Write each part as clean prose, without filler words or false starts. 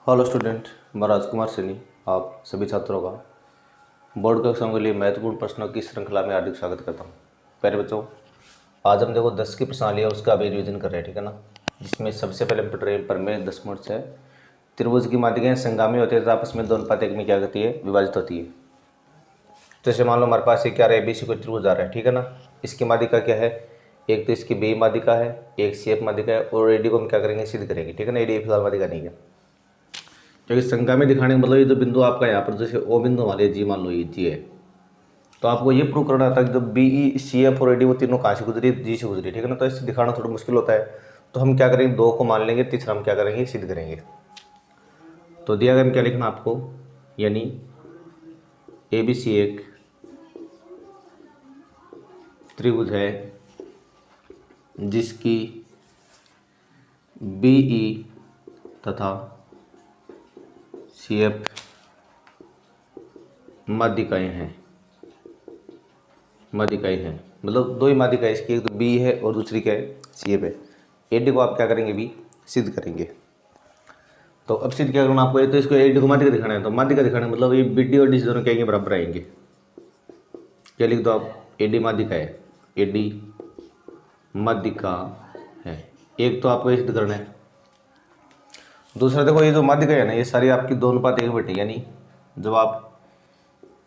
Hello student, मैं राजकुमार सैनी आप सभी छात्रों का बोर्ड कक्षाओं के लिए महत्वपूर्ण प्रश्नों की श्रृंखला में हार्दिक स्वागत करता हूं। पहले बच्चों, आज हम देखो 10 की प्रश्नावली है उसका अभी रिविजन कर रहे हैं, ठीक है ना। जिसमें सबसे पहले पढ़ रहे हैं प्रमेय 10 मिनट से त्रिभुज की माध्यिकाएं संगामी होती है तो आपस में 2 अनुपात 1 में क्या करती है, विभाजित होती है। जैसे मान लो हमारे पास ये क्या रहा है, बीसी को त्रिभुज आ रहा है, ठीक है ना। इसकी माध्यिका क्या है, एक तो इसकी बी माध्यिका है, एक सी एफ माध्यिका है और एडी को हम क्या करेंगे, सिद्ध करेंगे, ठीक है ना। एडी फिलहाल माध्यिका नहीं है, क्योंकि संख्या में दिखाने का मतलब ये जो बिंदु आपका यहाँ पर जैसे ओ बिंदु हमारे जी मान लो ये जी है, तो आपको ये प्रूव करना था कि जो बी ई सी एफ और एडी वो तीनों कहाँ से गुजरी, जी से गुजरी, ठीक है ना। तो इससे दिखाना थोड़ा मुश्किल होता है, तो हम क्या करेंगे, 2 को मान लेंगे, तीसरा हम क्या करेंगे, सिद्ध करेंगे। तो दिया गया क्या लिखना आपको, यानी ए बी सी एक त्रिभुज है जिसकी बी ई तथा सी एफ माध्यिकाएं हैं, माध्यिकाएं हैं मतलब 2 ही माध्यिकाएं इसकी, एक तो बी है और दूसरी क्या है, सी एफ है। एडी को आप क्या करेंगे, भी सिद्ध करेंगे। तो अब सिद्ध क्या करना आपको, ये तो इसको एडी को माध्यिका दिखाना है, तो माध्यिका दिखाना मतलब ये बी डी और डी दोनों क्या आएंगे, बराबर आएंगे। क्या लिख दो आप, एडी माध्यिका है, एडी माध्यिका है। एक तो आपको ये सिद्ध करना है, दूसरा देखो ये जो माध्यिका है ना, ये सारी आपकी 2 अनुपात 1 बेटे, यानी जब आप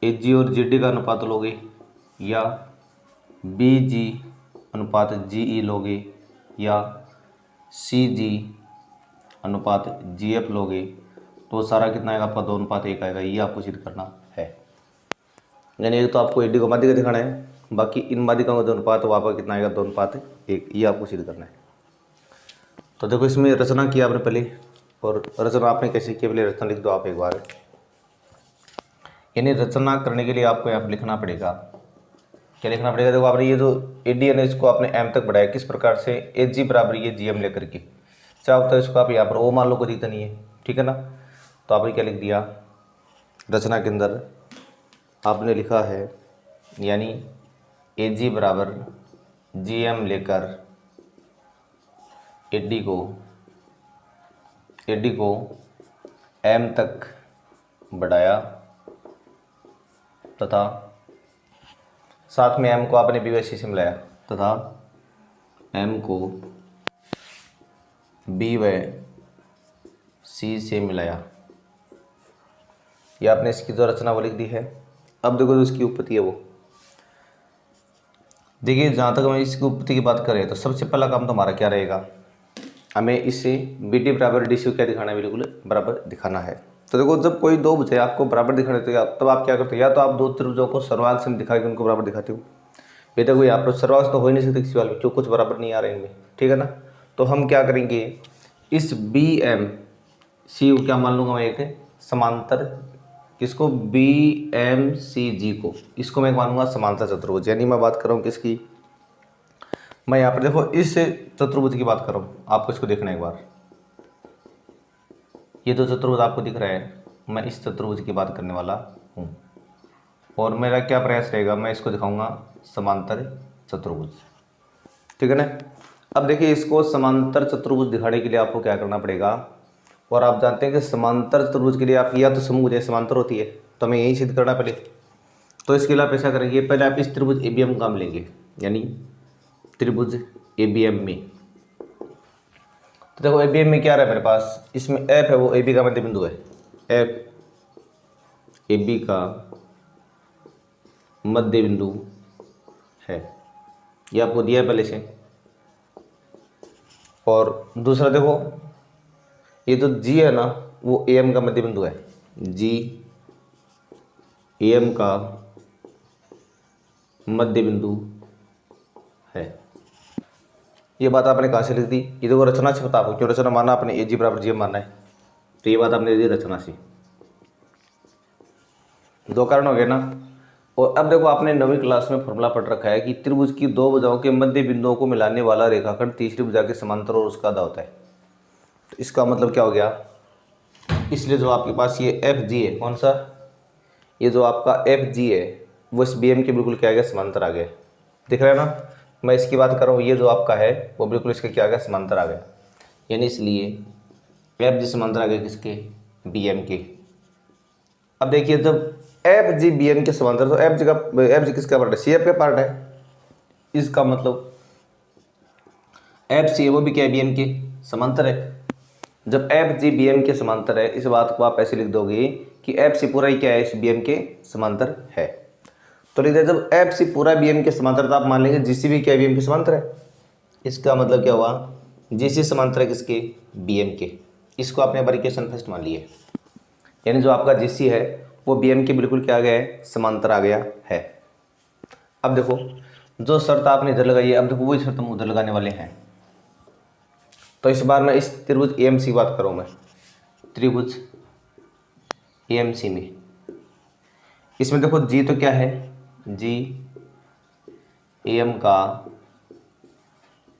ए जी और जी डी का अनुपात लोगे या बी जी अनुपात जी ई लोगे या सी जी अनुपात जी एफ लोगे, तो सारा कितना आएगा आपका, 2 अनुपात 1 आएगा। ये आपको सिद्ध करना है। यानी एक तो आपको एडी को माध्यिका दिखाना है, बाकी इन माध्यिकाओं का जो अनुपात है वो आपका कितना आएगा, 2 अनुपात 1, ये आपको सिद्ध करना है। तो देखो इसमें रचना किया आपने पहले, और रचना आपने कैसे की, पहले रचना लिख दो आप एक बार। यानी रचना करने के लिए आपको यहाँ पर लिखना पड़ेगा, क्या लिखना पड़ेगा, देखो आपने ये जो ए डी एन इसको आपने एम तक बढ़ाया, किस प्रकार से, ए जी बराबर ये जी एम लेकर के, चाहे तो इसको आप यहाँ पर ओ मान लो, कोई दिक्कत नहीं है, ठीक है ना। तो आपने क्या लिख दिया, रचना के अंदर आपने लिखा है, यानी ए जी बराबर जी एम लेकर एडी को एम तक बढ़ाया तथा साथ में एम को आपने बी व सी से मिलाया तथा एम को बी व सी से मिलाया। ये आपने इसकी जो रचना वो लिख दी है। अब देखो जो इसकी उत्पत्ति है वो देखिए, जहाँ तक हम इसकी उत्पत्ति की बात करें तो सबसे पहला काम तो हमारा क्या रहेगा, हमें इसे बी डी बराबर डी सी को क्या दिखाना है, बिल्कुल बराबर दिखाना है। तो देखो जब कोई 2 भुजाएं आपको बराबर दिखाने तो तब आप क्या करते हो, या तो आप 2 त्रिभुजों को सर्वांग से दिखा के उनको बराबर दिखाते हो। ये देखो यहाँ पर सर्वांग तो हो ही नहीं सकते किसी वाले में, क्यों, कुछ बराबर नहीं आ रहे हैं, ठीक है ना। तो हम क्या करेंगे, इस बी एम सी को क्या मान लूँगा मैं, एक समांतर, किसको, बी एम सी जी को, इसको मैं मानूंगा समांतर चतुर्भुज। यानी मैं बात कर रहा हूँ किसकी, मैं यहाँ पर देखो इस चतुर्भुज की बात कर रहा हूँ, आपको इसको देखना एक बार। ये जो चतुर्भुज आपको दिख रहा है, मैं इस चतुर्भुज की बात करने वाला हूँ, और मेरा क्या प्रयास रहेगा, मैं इसको दिखाऊंगा समांतर चतुर्भुज, ठीक है ना। अब देखिए इसको समांतर चतुर्भुज दिखाने के लिए आपको क्या करना पड़ेगा, और आप जानते हैं कि समांतर चतुर्भुज के लिए आप या तो समूह जैसे समांतर होती है, तो हमें यही सिद्ध करना पड़े। तो इसके लिए आप ऐसा करेंगे, पहले आप इस त्रिभुज ए बी एम काम लेंगे, यानी त्रिभुज ए बी एम में। तो देखो ए बी एम में क्या रहा है मेरे पास, इसमें एफ है, वो ए बी का मध्य बिंदु है, एफ ए बी का मध्य बिंदु है, ये आपको दिया है पहले से। और दूसरा देखो ये जो जी है ना, वो ए एम का मध्य बिंदु है, जी ए एम का मध्य बिंदु है। ये बात आपने कहाँ से लिख दी, ये देखो रचना से पता आपको, क्यों रचना माना आपने, ए जी बराबर जी एम मानना है, तो ये बात आपने दे दी रचना से। 2 कारण हो गए ना। और अब देखो आपने 9वीं क्लास में फॉर्मूला पढ़ रखा है कि त्रिभुज की 2 भुजाओं के मध्य बिंदुओं को मिलाने वाला रेखाखंड तीसरी भुजा के समांतर और उसका आधा होता है। तो इसका मतलब क्या हो गया, इसलिए जो आपके पास ये एफ जी है, कौन सा, ये जो आपका एफ जी है वो इस बी एम के बिल्कुल क्या आ गया, समांतर आ गया, दिख रहा है ना। मैं इसकी बात कर रहा हूँ, ये जो आपका है वो बिल्कुल इसके क्या आ गया, समांतर आ गया। यानी इसलिए एफ जी समांतर आ गया किसके, बी एम के। अब देखिए जब एफ जी बी एम के समांतर, तो एफ जी किसका पार्ट है, सी एफ का पार्ट है। इसका मतलब एफ सी है वो भी क्या है, बी एम के समांतर है। जब एफ जी बी एम के समांतर है, इस बात को आप ऐसे लिख दोगे कि एफ सी पूरा ही क्या है, इस बी एम के समांतर है। तो लिख दिया जब एफ सी पूरा बी एम के समांतर, तो आप मान लेंगे जी सी भी क्या बी एम के समांतर है। इसका मतलब क्या हुआ, जी सी समांतर है किसके, बी एम के। इसको आपने इक्वेशन फर्स्ट मान लिया, यानी जो आपका जी सी है वो बी एम के बिल्कुल क्या आ गया है, समांतर आ गया है। अब देखो जो शर्त आपने इधर लगाई है, अब देखो वही शर्त हम उधर लगाने वाले हैं। तो इस बार मैं इस त्रिभुज ए एम सी की बात करूँ, मैं त्रिभुज ए एम सी में, इसमें देखो जी तो क्या है, जी ए एम का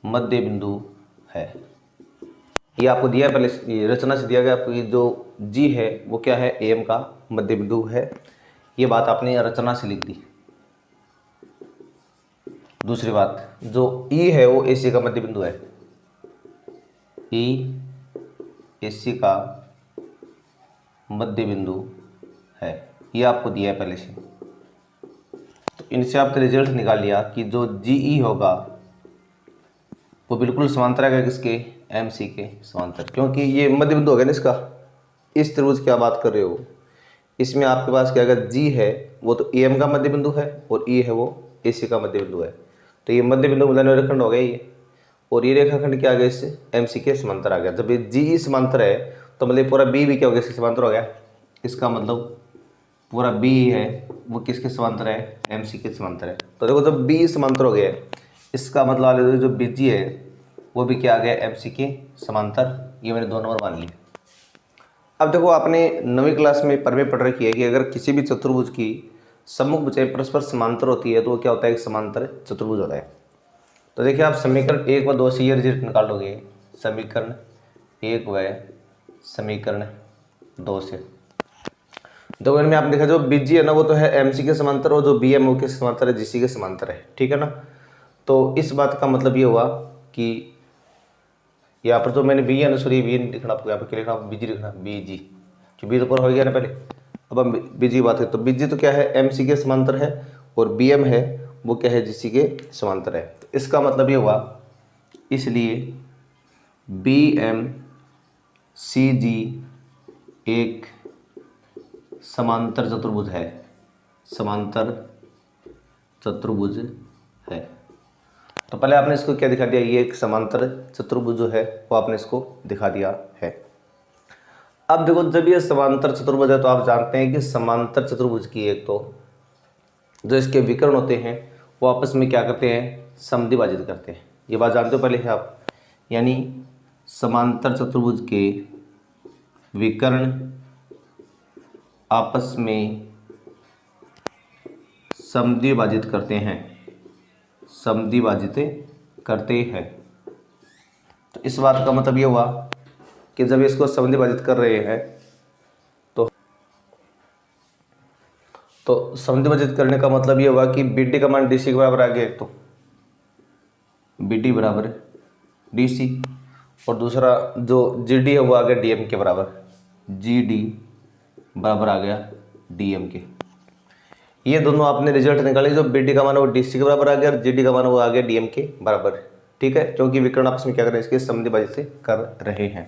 मध्य बिंदु है। ये आपको दिया है पहले, ये रचना से दिया गया आपको, ये जो जी है वो क्या है, ए एम का मध्य बिंदु है। ये बात आपने रचना से लिख दी। दूसरी बात, जो ई है वो ए सी का मध्य बिंदु है, ई ए सी का मध्य बिंदु है, ये आपको दिया है पहले से। तो इनसे आपने रिजल्ट निकाल लिया कि जो जी ई होगा वो बिल्कुल समांतर है किसके, एम सी के समांतर, क्योंकि ये मध्य बिंदु हो गया ना इसका। इस त्रिभुज की आप बात कर रहे हो, इसमें आपके पास क्या अगर जी है वो तो ए एम का मध्य बिंदु है और ई है वो ए सी का मध्य बिंदु है। तो ये मध्य बिंदु मिलाने वाला रेखाखंड हो गया ये, और ये रेखाखंड क्या आ गया, इससे एम सी के समांतर आ गया। जब ये जी ई समांतर है तो मतलब पूरा बी भी क्या हो गया, इसके समांतर हो गया। इसका मतलब पूरा बी है वो किसके समांतर है, एम सी के समांतर है। तो देखो जब बी समांतर हो गया, इसका मतलब वाले जो बी जी है वो भी क्या आ गया, एम सी के समांतर। ये मैंने 2 नंबर मान लिए। अब देखो आपने 9वीं क्लास में परमे पढ़ रखी है कि अगर किसी भी चतुर्भुज की सम्मुख भुजाएं परस्पर समांतर होती है तो वो क्या होता है, एक समांतर चतुर्भुज होता है। तो देखिए आप समीकरण 1 व 2 से ये रिजल्ट निकाल लोगे, समीकरण 1 व समीकरण 2 से। तो इनमें आपने देखा जो बी जी है ना वो तो है एम सी के समांतर, और जो बी एम ओ के समांतर है जी सी के समांतर है, ठीक है ना। तो इस बात का मतलब ये हुआ कि यहाँ पर जो मैंने बी है ना, सॉरी बी लिखना आपको, यहाँ पर क्या लिखना, बी जी लिखना, बी जी, कि बी तो पूरा हो गया ना पहले। अब हम बी जी बात करें तो बी जी तो क्या है, एम सी के समांतर है, और बी एम है वो क्या है, जी सी के समांतर है। तो इसका मतलब ये हुआ, इसलिए बी एम सी जी एक समांतर चतुर्भुज है, समांतर चतुर्भुज है। तो पहले आपने इसको क्या दिखा दिया, ये एक समांतर चतुर्भुज जो है वो आपने इसको दिखा दिया है। अब देखो जब ये समांतर चतुर्भुज है तो आप जानते हैं कि समांतर चतुर्भुज की एक तो जो इसके विकर्ण होते हैं वो आपस में क्या करते हैं, समद्विभाजित करते हैं। ये बात जानते हो पहले है आप, यानी समांतर चतुर्भुज के विकर्ण आपस में समद्विभाजित करते हैं, समद्विभाजित करते हैं। तो इस बात का मतलब ये हुआ कि जब इसको समद्विभाजित कर रहे हैं तो समद्विभाजित करने का मतलब ये हुआ कि बी डी का मान डी सी के बराबर आ गया, एक तो बी डी बराबर डी सी, और दूसरा जो जी डी है वो आ गया डी एम के बराबर, जी डी बराबर आ गया डी एम के। ये दोनों आपने रिजल्ट निकाले, जो बी डी का मान है वो डी सी के बराबर आ गया और जी डी का मान वो आ गया डी एम के बराबर, ठीक है, क्योंकि विकर्ण आपस में क्या कर रहे हैं, इसके समद्विभाजित कर रहे हैं।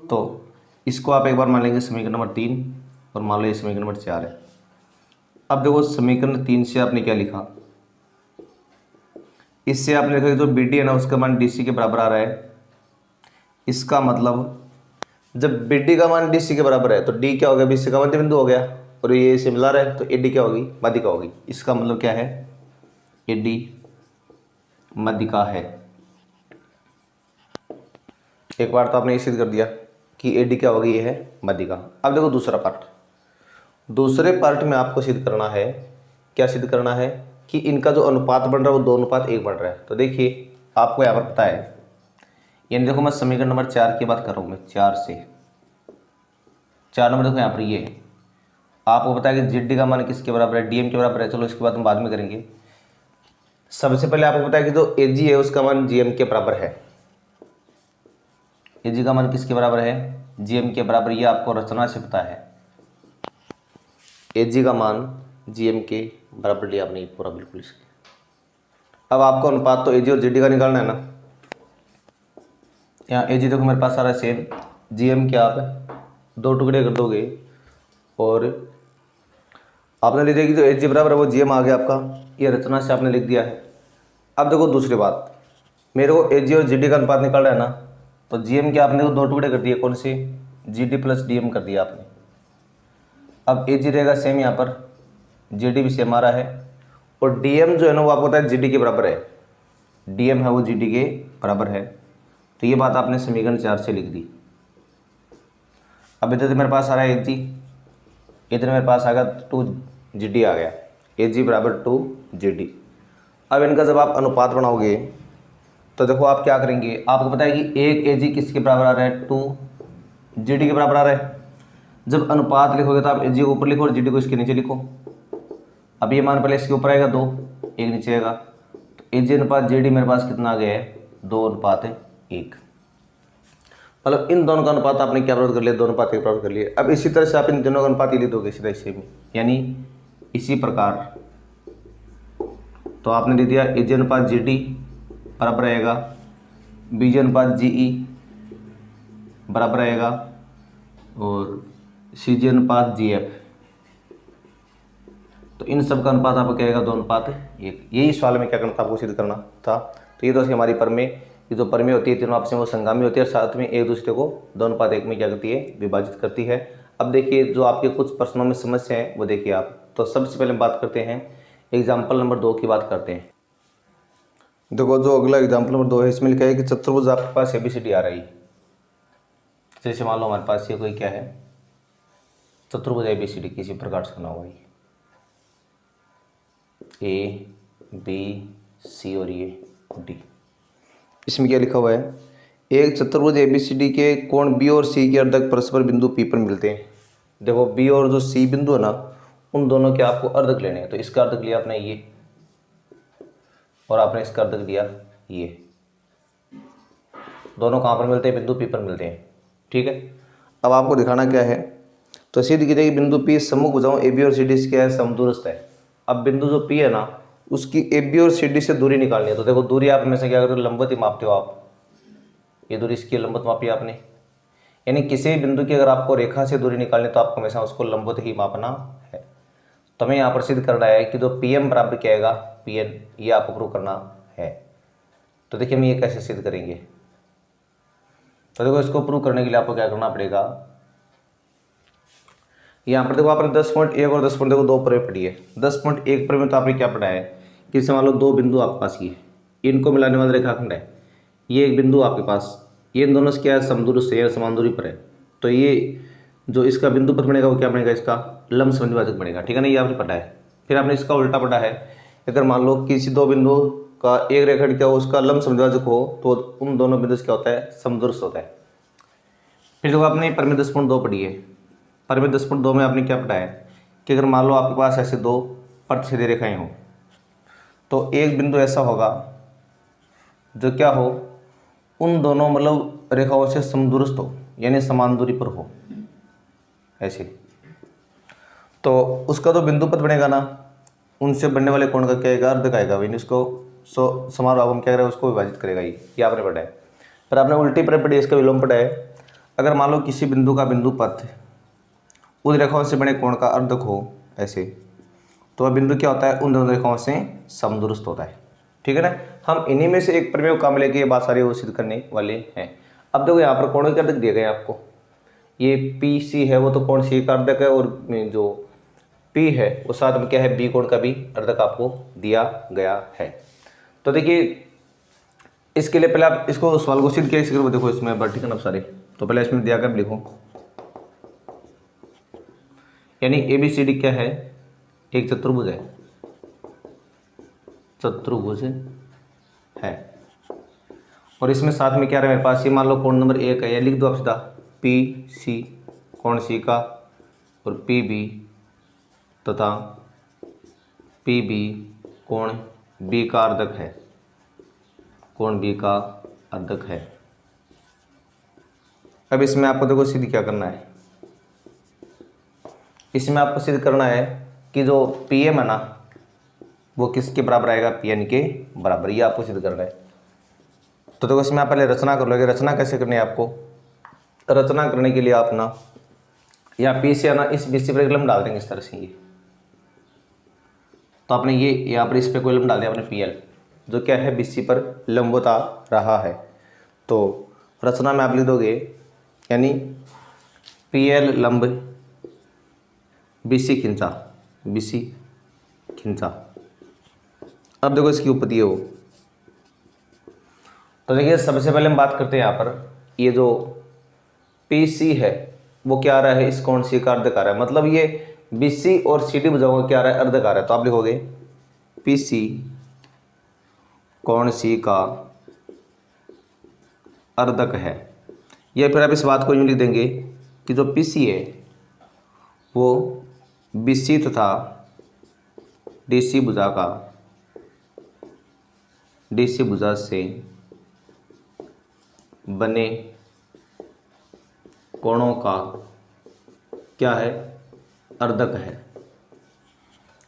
तो इसको आप एक बार मान लेंगे समीकरण नंबर 3, और मान लो ये समीकरण नंबर 4 है। अब देखो समीकरण 3 से आपने क्या लिखा, इससे आपने लिखा कि जो बी डी है ना उसका मान डी सी के बराबर आ रहा है। इसका मतलब जब बी डी का मान डी सी के बराबर है तो डी क्या हो गया, बी सी का मध्य बिंदु हो गया, और ये सिमिलर है तो ए डी क्या होगी, माध्यिका होगी। इसका मतलब क्या है, ए डी माध्यिका है। एक बार तो आपने ये सिद्ध कर दिया कि ए डी क्या होगी, ये है माध्यिका। अब देखो दूसरा पार्ट, दूसरे पार्ट में आपको सिद्ध करना है, क्या सिद्ध करना है कि इनका जो अनुपात बन रहा है वो 2:1 बन रहा है। तो देखिए आपको यहाँ पर पता है, यानी देखो मैं समीकरण नंबर 4 की बात कर रहा हूँ, मैं 4 से 4 नंबर देखो यहाँ पर ये आपको पता है कि जी डी का मान किसके बराबर है, डी एम के बराबर है। चलो इसके बाद हम बाद में करेंगे। सबसे पहले आपको पता है कि जो ए जी है उसका मान जी एम के बराबर है, ए जी का मान किसके बराबर है, जी एम के बराबर, ये आपको रचना से पता है। ए जी का मान जी एम के बराबर लिया आपने पूरा बिल्कुल इसके। अब आपको अनुपात तो ए जी और जी डी का निकालना है ना। यहाँ ए जी देखो मेरे पास आ रहा है सेम, जी एम के आप 2 टुकड़े कर दोगे और आपने लिख दिया कि जो एच जी बराबर है वो जी एम आ गया आपका, ये रचना से आपने लिख दिया है। अब देखो दूसरी बात, मेरे को एच जी और जी डी का अनुपात निकालना है ना, तो जी एम के आपने 2 टुकड़े कर दिए, कौन से, G D plus D M कर दिया आपने। अब एच जी रहेगा सेम यहाँ पर, जी डी भी सेम आ रहा है, और डी एम जो है ना वो आपको पता है जी डी के बराबर है, डी एम है वो जी डी के बराबर है। तो ये बात आपने समीकरण 4 से लिख दी। अब इधर मेरे पास आ रहा है एच जी, इधर मेरे पास आ गया 2 जी डी आ गया, एच जी बराबर 2 जी डी। अब इनका जब आप अनुपात बनाओगे तो देखो आप क्या करेंगे, आपको पता है कि एक एच जी किसके बराबर आ रहा है, 2 जी डी के बराबर आ रहा है। जब अनुपात लिखोगे तो आप एच जी को ऊपर लिखो और जी डी को इसके नीचे लिखो। अब ये मान पहले इसके ऊपर आएगा 2, एक नीचे आएगा, तो एच जी अनुपात जी डी मेरे पास कितना आ गया है, 2:1। मतलब इन दोनों का अनुपात आपने क्या प्राप्त कर लिया, 2:1 प्राप्त कर लिया। अब इसी तरह से आप इन दोनों का अनुपात लिख दोगे सीधा इसी में, यानी इसी प्रकार। तो आपने लिख दिया ए जी अनुपात जी डी बराबर रहेगा बी जी अनुपात जी ई बराबर रहेगा और सी जी अनुपात जी एफ। तो इन सब का अनुपात आपको क्या आएगा, 2:1। यही सवाल में क्या करना था, आपको सिद्ध करना था। तो ये तो हमारी परमेय, ये जो परमेय होती है तीनों आपस में वो संगामी होती है और साथ में एक दूसरे को 2:1 में क्या करती है, विभाजित करती है। अब देखिए जो आपके कुछ प्रश्नों में समस्या है वो देखिए आप। तो सबसे पहले बात करते हैं एग्जाम्पल नंबर 2 की बात करते हैं। देखो जो अगला एग्जाम्पल नंबर 2 है, इसमें लिखा है कि चतुर्भुज आपके पास ABCD आ रही है। जैसे मान लो हमारे पास ये कोई क्या है, चतुर्भुज ABCD किसी प्रकार से बना हुआ है, ए बी सी और ये डी। इसमें क्या लिखा हुआ है, एक चतुर्भुज ABCD के कोण बी और सी के अर्धक परस्पर बिंदु पी पर मिलते हैं। देखो बी और जो सी बिंदु है ना, उन दोनों के आपको अर्धक लेने हैं। तो इसका अर्धक लिया आपने ये और आपने इसका अर्धक लिया ये, दोनों कहाँ पर मिलते हैं, बिंदु पी पर मिलते हैं। ठीक है, अब आपको दिखाना क्या है, तो सिद्ध कीजिए कि बिंदु पी सम्मुख भुजाओं ए बी और सी डी से क्या है, समदूरस्थ है। अब बिंदु जो पी है ना, उसकी ए बी और सी डी से दूरी निकालनी है। तो देखो दूरी आप हमेशा क्या करते हो, लंबवत ही मापते हो आप। ये दूरी इसकी लंबवत मापी आपने, यानी किसी भी बिंदु की अगर आपको रेखा से दूरी निकालनी तो आपको हमेशा उसको लंबवत ही मापना है। तो हमें यहाँ पर सिद्ध करना है कि जो पी एम बराबर क्या आएगा, पी एन, ये आपको प्रूव करना है। तो देखिए हम ये कैसे सिद्ध करेंगे। तो देखो इसको प्रूव करने के लिए आपको क्या करना पड़ेगा, यहाँ पर देखो आपने 10.1 और 10 देखो 2 पर पढ़ी है। 10.1 पर में तो आपने क्या पढ़ा है कि मान लो 2 बिंदु आपके पास ये, इनको मिलाने वाला रेखाखंड है, ये एक बिंदु आपके पास, ये इन दोनों से क्या है, समदूरस्थ है या समान दूरी पर है। तो ये जो इसका बिंदु पथ बनेगा वो क्या बनेगा, इसका लंब समद्विभाजक बनेगा। ठीक है ना, ये आपने पढ़ा है। फिर आपने इसका उल्टा पढ़ा है, अगर मान लो किसी 2 बिंदु का एक रेखाखंड क्या हो, उसका लंब समद्विभाजक हो तो उन दोनों बिंदु से क्या होता है, समदूरस्थ होता है। फिर देखो आपने परमेय 10.2 पढ़ी है। परमेय 10.2 में आपने क्या पढ़ा है कि अगर मान लो आपके पास ऐसे 2 प्रतिच्छेदी रेखाएं हो, तो एक बिंदु ऐसा होगा जो क्या हो, उन दोनों मतलब रेखाओं से समदूरस्थ हो, यानी समान दूरी पर हो ऐसे। तो उसका जो बिंदु पथ बनेगा ना, उनसे बनने वाले कोण का क्या आएगा, अर्धक आएगा। यानी उसको समानुपात हम क्या करेगा, उसको विभाजित करेगा। ये आपने पढ़ा है। पर आपने उल्टी पर पढ़ी, इसका विलोम पढ़ा है। अगर मान लो किसी बिंदु का बिंदु पथ उन रेखाओं से बने कोण का अर्धक हो ऐसे, तो वह बिंदु क्या होता है, उन दोनों रेखाओं से समदूरस्थ होता है। ठीक है ना, हम इन्हीं में से एक प्रमेय को काम लेके ये बात सारी वो सिद्ध करने वाले हैं। अब देखो यहाँ पर कोणों के अर्धक दिए गए हैं आपको, ये पी सी है वो तो कोण सी का अर्धक है, और जो पी है वो साथ में क्या है, बी कोण का भी अर्धक आपको दिया गया है। तो देखिए इसके लिए पहले आप इसको सवाल को सिद्ध कैसे करो, देखो इसमें वर्टिकल अब सारे, तो पहले इसमें दिया कर लिखो, यानी ABCD क्या है, एक चतुर्भुज है, चतुर्भुज है। और इसमें साथ में क्या है मेरे पास, ये मान लो कोण नंबर 1 है, या लिख दो आप सीधा PC कोण C का, और PB तथा PB कोण B का अर्धक है, कोण B का अर्धक है। अब इसमें आपको देखो सिद्ध क्या करना है, इसमें आपको सिद्ध करना है कि जो पी एम है ना वो किसके बराबर आएगा, पी एन के बराबर, ये आपको सिद्ध करना है। तो देखो इसमें आप पहले रचना कर लोगे। रचना कैसे करनी है आपको, रचना करने के लिए आप ना यहाँ पी से आना इस बी सी पर एक लंब डाल देंगे इस तरह से। ये तो आपने ये यहाँ पर इस पर कोई लंब डाल दिया आपने पी एल, जो क्या है बी सी पर लंबवत आ रहा है। तो रचना में आप लिख दोगे यानी पी एल लंब बी सी खिंचा, बी सी खिंचा। अब देखो इसकी उपपत्ति है वो। तो देखिए सबसे पहले हम बात करते हैं यहाँ पर, ये जो पी सी है वो क्या आ रहा है, इस कोण सी का अर्ध कार्य है, मतलब ये बी सी और सी डी भुजाओं का क्या आ रहा है, अर्ध कार्य है। तो आप लिखोगे पी सी कोण सी का अर्धक है, या फिर आप इस बात को यूँ लिख देंगे कि जो पी सी है वो बी सी तथा डी सी भुजा का, डी सी भुजा से बने कोणों का क्या है, अर्धक है।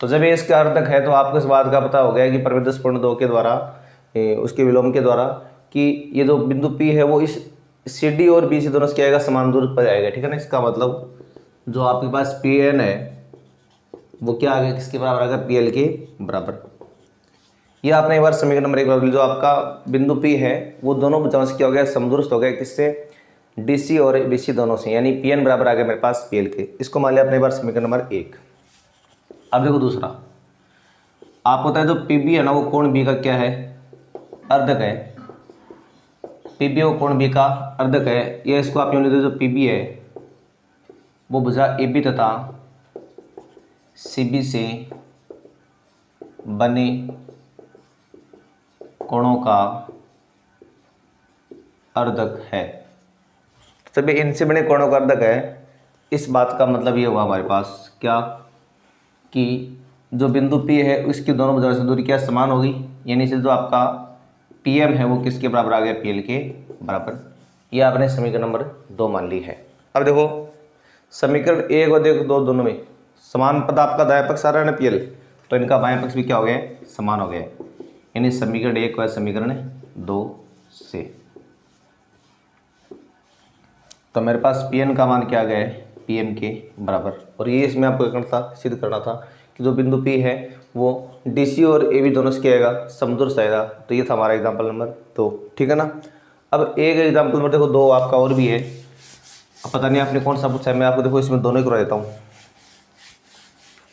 तो जब ये इसका अर्धक है तो आपको इस बात का पता हो गया कि प्रमेय 10.2 के द्वारा उसके विलोम के द्वारा कि ये जो बिंदु P है वो इस सी डी और बी सी दोनों से क्या आएगा, समान दूर पर जाएगा, ठीक है ना। इसका मतलब जो आपके पास पी एन है वो क्या आ गया, किसके बराबर आएगा, पी एल के बराबर। ये आपने एक बार समीकरण नंबर 1 जो आपका बिंदु P है वो दोनों भुजाओं से क्या हो गया, समदूरस्थ हो गया, किससे, डी सी और बी सी दोनों से, यानी पी एन बराबर आ गया मेरे पास पी एल के। इसको मान लिया अपने एक बार समीकरण नंबर 1। अब देखो दूसरा, आप होता है जो पी बी है ना वो कोण बी का क्या है, अर्धक है। पी बी वो कोण बी का अर्धक है, ये इसको आप यूँ लिख दो, जो पी बी है वो भुजा ए बी तथा सी बी से बने कोणों का अर्धक है। सभी इनसे बने कोणों का अर्धक है, इस बात का मतलब ये हुआ हमारे पास क्या, कि जो बिंदु P है उसकी दोनों भुजाओं से दूरी क्या समान होगी, यानी से जो आपका PM है वो किसके बराबर आ गया, PL के बराबर। ये आपने समीकरण नंबर 2 मान ली है। अब देखो समीकरण 1 और देखो 2 दोनों में समान पद आपका दायां पक्ष आ रहा है ना PL, तो इनका बायां पक्ष भी क्या हो गया, समान हो गया, यानी समीकरण 1 और समीकरण 2 से। तो मेरे पास Pn का मान क्या आ गया है, PM के बराबर। और ये इसमें आपको करना था, सिद्ध करना था कि जो बिंदु P है वो DC और AB दोनों से क्या आएगा, समदूरस्थ आएगा। तो ये था हमारा एग्जाम्पल नंबर 2, ठीक है ना। अब एक एग्जाम्पल नंबर देखो 2 आपका और भी है, अब पता नहीं आपने कौन सा पूछा है, मैं आपको देखो इसमें दोनों ही करवा देता हूँ।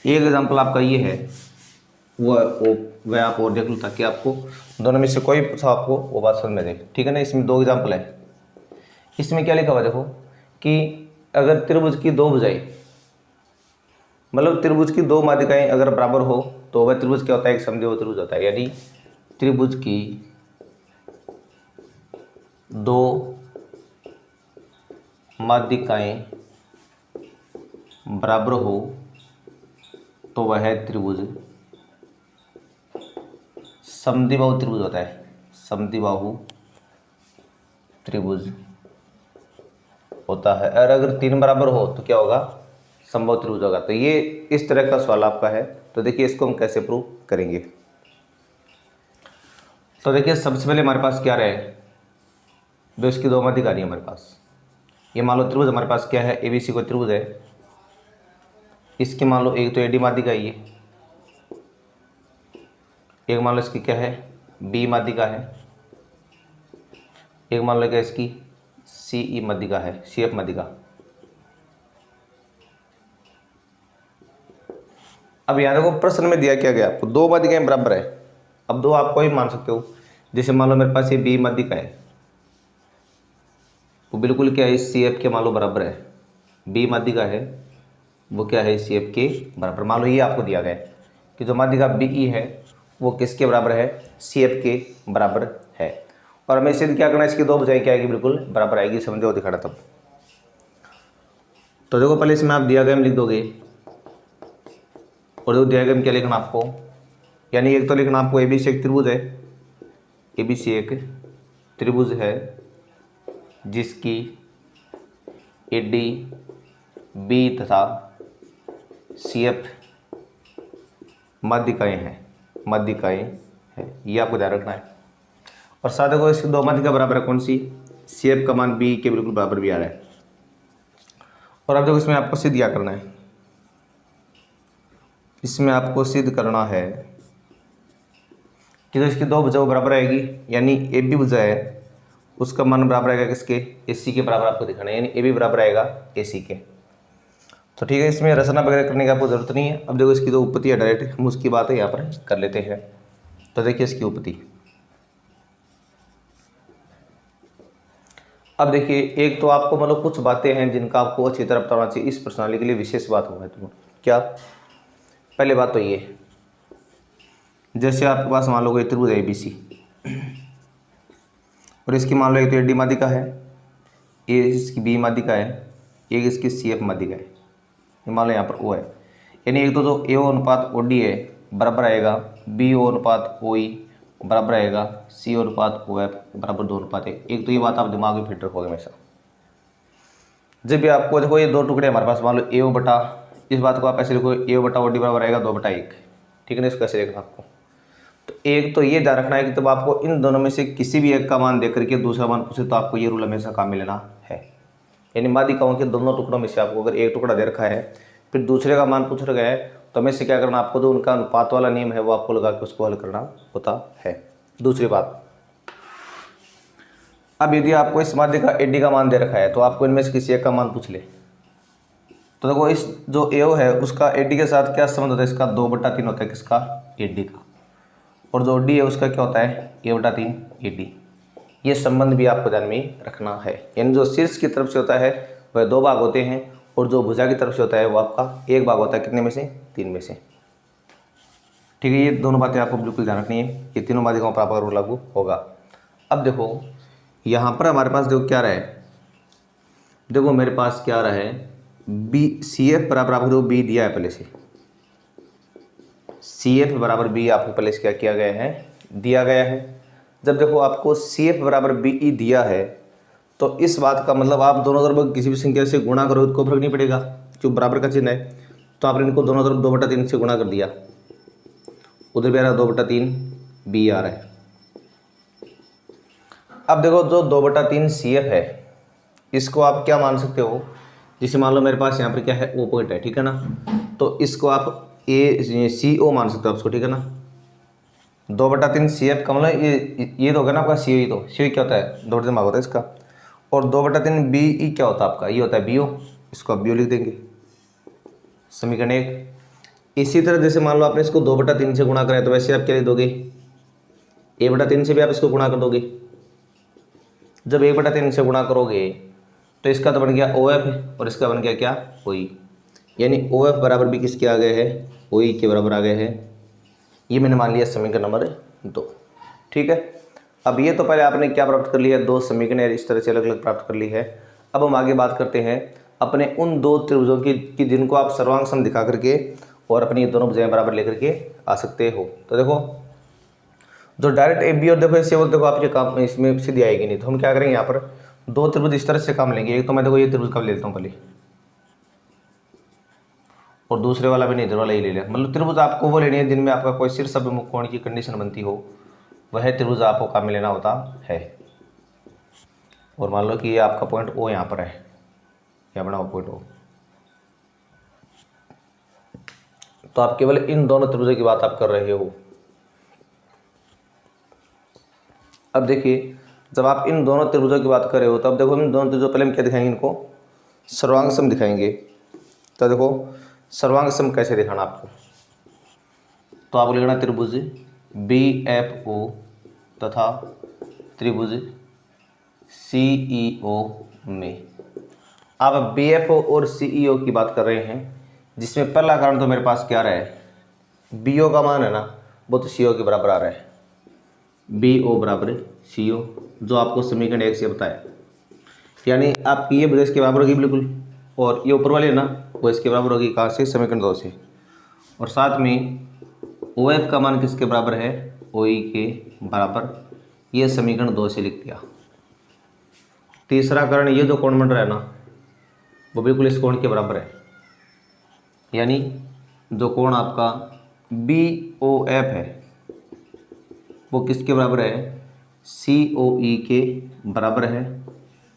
एक एग्जाम्पल आपका ये है, वह आप और देख लो ताकि आपको दोनों में से कोई पूछा आपको वो बात समझ में आए, ठीक है ना। इसमें 2 एग्जाम्पल है। इसमें क्या लिखा हुआ देखो कि अगर त्रिभुज की 2 भुजाएं, मतलब त्रिभुज की 2 माध्यिकाएं अगर बराबर हो तो वह त्रिभुज क्या होता है, एक समद्विबाहु त्रिभुज होता है। यानी त्रिभुज की 2 माध्यिकाएं बराबर हो तो वह त्रिभुज समद्विबाहु त्रिभुज होता है, समद्विबाहु त्रिभुज होता है। और अगर 3 बराबर हो तो क्या होगा, समबाहु त्रिभुज होगा। तो ये इस तरह का सवाल आपका है। तो देखिए इसको हम कैसे प्रूव करेंगे। तो देखिए सबसे पहले हमारे पास क्या रहे, जो इसकी 2 माध्यिकाएं हमारे पास, ये मान लो त्रिभुज हमारे पास क्या है, ABC को त्रिभुज है। इसकी मान लो एक तो AD माध्यिका है, ये एक मान लो इसकी क्या है, B माध्यिका है, एक मान लो क्या इसकी CE माध्यिका है, CF माध्यिका। अब यहाँ देखो प्रश्न में दिया क्या गया आपको, 2 माध्यिकाएं बराबर है। अब 2 आप कोई मान सकते हो, जैसे मान लो मेरे पास ये B माध्यिका है, वो बिल्कुल क्या है CF के मान लो बराबर है। B माध्यिका है वो क्या है, CF के बराबर। मान लो ये आपको दिया गया है कि जो माध्यिका BE है वो किसके बराबर है, CF के बराबर है। और हमें सिद्ध क्या करना है, इसकी 2 भुजाएं क्या आएगी, बिल्कुल बराबर आएगी, समझो दिखाना तब। तो देखो पहले इसमें आप दिया गया लिख दोगे, और जो दिया गया क्या लिखना आपको, यानी एक तो लिखना आपको ABC एक त्रिभुज है, ABC एक त्रिभुज है जिसकी ए डी बी तथा सी एफ माध्यिकाएँ हैं, ये आपको ध्यान रखना है। और साथ देखो इसकी दो माध्यिका बराबर है कौन सी, सी एफ का मान बी के बिल्कुल बराबर भी आ रहा है। और अब देखो इसमें आपको सिद्ध क्या करना है, इसमें आपको सिद्ध करना है कि जो इसकी दो भुजा बराबर आएगी, यानी ए बी भुजा है उसका मान बराबर आएगा किसके, ए सी के बराबर आपको दिखाना है, यानी ए बी बराबर आएगा ए सी के। तो ठीक है, इसमें रचना वगैरह करने की आपको जरूरत नहीं है। अब देखो इसकी जो उत्पत्ति है डायरेक्ट हम उसकी बात है यहाँ पर कर लेते हैं। तो देखिए इसकी उत्पत्ति, अब देखिए एक तो आपको मतलब कुछ बातें हैं जिनका आपको अच्छी तरह पता होना चाहिए, इस प्रश्नावली के लिए विशेष बात होगा। तो क्या, पहले बात तो ये, जैसे आपके पास मान लो कोई त्रिभुज है ABC और इसकी मान लो एक तो ए डी माध्यिका है, ये इसकी बी माध्यिका है, एक इसकी सी एफ माध्यिका है, ये मान लो यहाँ पर ओ है, यानी एक तो जो ए ओ अनुपात ओ डी है बराबर आएगा बी ओ अनुपात ओ ई बराबर आएगा सी ओ अनुपात ओ एफ बराबर 2 अनुपात 1। एक तो ये बात आप दिमाग में फिट रखोगे हमेशा। जब भी आपको देखो ये दो टुकड़े हमारे पास, मान लो ए ओ बटा, इस बात को आप ऐसे लिखो ए ओ बटा ओ डी बराबर आएगा 2/1, ठीक है ना, इसको ऐसे देखना आपको। तो एक तो ये ध्यान रखना है कि तब आपको इन दोनों में से किसी भी एक का मान देकर के दूसरा मान पूछे तो आपको ये रूल हमेशा काम में लेना है। यानी माध्यिकाओं के दोनों टुकड़ों में से आपको अगर एक टुकड़ा दे रखा है फिर दूसरे का मान पूछ रखा है तो हमें से क्या करना, आपको जो उनका अनुपात वाला नियम है वो आपको लगा के उसको हल करना होता है। दूसरी बात, अब यदि आपको इस माध्यिका ए डी का मान दे रखा है तो आपको इनमें से किसी एक का मान पूछ ले, तो देखो इस जो ए ओ है उसका ए डी के साथ क्या संबंध होता है, इसका 2/3 होता है किसका, ए डी का, और जो डी है उसका क्या होता है, a/3 ए डी। ये संबंध भी आपको ध्यान में रखना है। यानी जो शीर्ष की तरफ से होता है वह 2 भाग होते हैं और जो भुजा की तरफ से होता है वो आपका 1 भाग होता है, कितने में से, 3 में से। ठीक है, ये दोनों बातें आपको बिल्कुल ध्यान रखनी है, ये तीनों माध्यिकाओं पर आपका रूल लागू होगा। अब देखो यहाँ पर हमारे पास देखो क्या रहा है, देखो मेरे पास क्या रहा है, बी सी एफ बराबर आपको देखो बी दिया है पहले से, सी एफ बराबर बी आपको पहले से क्या किया गया है, दिया गया है। जब देखो आपको सी एफ बराबर बी ई दिया है तो इस बात का मतलब आप दोनों तरफ किसी भी संख्या से गुणा करो तो फर्क नहीं पड़ेगा, जो बराबर का चिन्ह है, तो आपने इनको दोनों तरफ 2/3 से गुणा कर दिया, उधर भी आ रहा है 2/3 बी आ रहा है। अब देखो जो 2/3 सी एफ है इसको आप क्या मान सकते हो, जैसे मान लो मेरे पास यहाँ पर क्या है, ओ पॉइंट है, ठीक है ना, तो इसको आप ए सी ओ मान सकते हो आपको, ठीक है ना। 2/3 सी एफ का मतलब ये तो होगा ना आपका सी ओ, तो सी ओ क्या होता है, 2/3 भाग होता है इसका, और 2/3 बी ई क्या होता है आपका, ये होता है बी ओ, इसको आप बी ओ लिख देंगे, समीकरण 1। इसी तरह जैसे मान लो आपने इसको 2/3 से गुणा करा तो वैसे आप क्या लिख दोगे, a/3 से भी आप इसको गुणा कर दोगे। जब 1/3 से गुणा करोगे तो इसका तो बन गया ओ एफ और इसका बन गया क्या, ओ ई, यानी ओ एफ बराबर भी किसके आ गए हैं, ओ ई के बराबर आ गए हैं। ये मैंने मान लिया समीकरण नंबर 2, ठीक है। अब ये तो पहले आपने क्या प्राप्त कर लिया है, 2 समीकरण इस तरह से अलग अलग प्राप्त कर ली है। अब हम आगे बात करते हैं अपने उन 2 त्रिभुजों की जिनको आप सर्वांग सम दिखा करके और अपनी ये दोनों भुजाएं बराबर लेकर के आ सकते हो। तो देखो जो डायरेक्ट ए बी और देखो ऐसे वो देखो आपके काम इसमें सीधी आएगी नहीं, तो हम क्या करेंगे यहाँ पर 2 त्रिभुज इस तरह से काम लेंगे। एक तो मैं देखो ये त्रिभुज का ले लेता हूँ पहले, और दूसरे वाला भी नहीं, इधर वाला ही ले लिया। मतलब त्रिभुज आपको वो लेनी है जिनमें आपका कोई शीर्ष अभिमुख कोण की कंडीशन बनती हो, वह त्रिभुज आपको काम में लेना होता है। और मान लो कि ये आपका पॉइंट ओ यहाँ पर है, क्या बना हुआ पॉइंट ओ, तो आप केवल इन दोनों त्रिभुजों की बात आप कर रहे हो। अब देखिए जब आप इन दोनों त्रिभुजों की बात कर रहे हो तब देखो इन दोनों त्रिभुजों पहले हम क्या दिखाएंगे, इनको सर्वांग सम दिखाएंगे। तो देखो सर्वांग सम कैसे दिखाना आपको, तो आप लिखना त्रिभुज बी एफ ओ तथा त्रिभुज सी ई ओ में। आप बी एफ ओ और सी ई ओ की बात कर रहे हैं, जिसमें पहला कारण तो मेरे पास क्या रहा है, बी ओ का मान है ना वो तो सी ओ के बराबर आ रहा है, बी ओ बराबर सी ओ, जो आपको समीकरण 1 से बताया। यानी आपकी ये भुजा इसके बराबर होगी बिल्कुल, और ये ऊपर वाले है ना वो इसके बराबर होगी, कहाँ से, समीकरण 2 से। और साथ में ओ एफ का मान किसके बराबर है, ओ ई के बराबर, ये समीकरण 2 से लिख दिया। तीसरा कारण ये जो कोण बन रहा है ना वो बिल्कुल इस कोण के बराबर है, यानी जो कोण आपका BOF है वो किसके बराबर है, COE के बराबर है।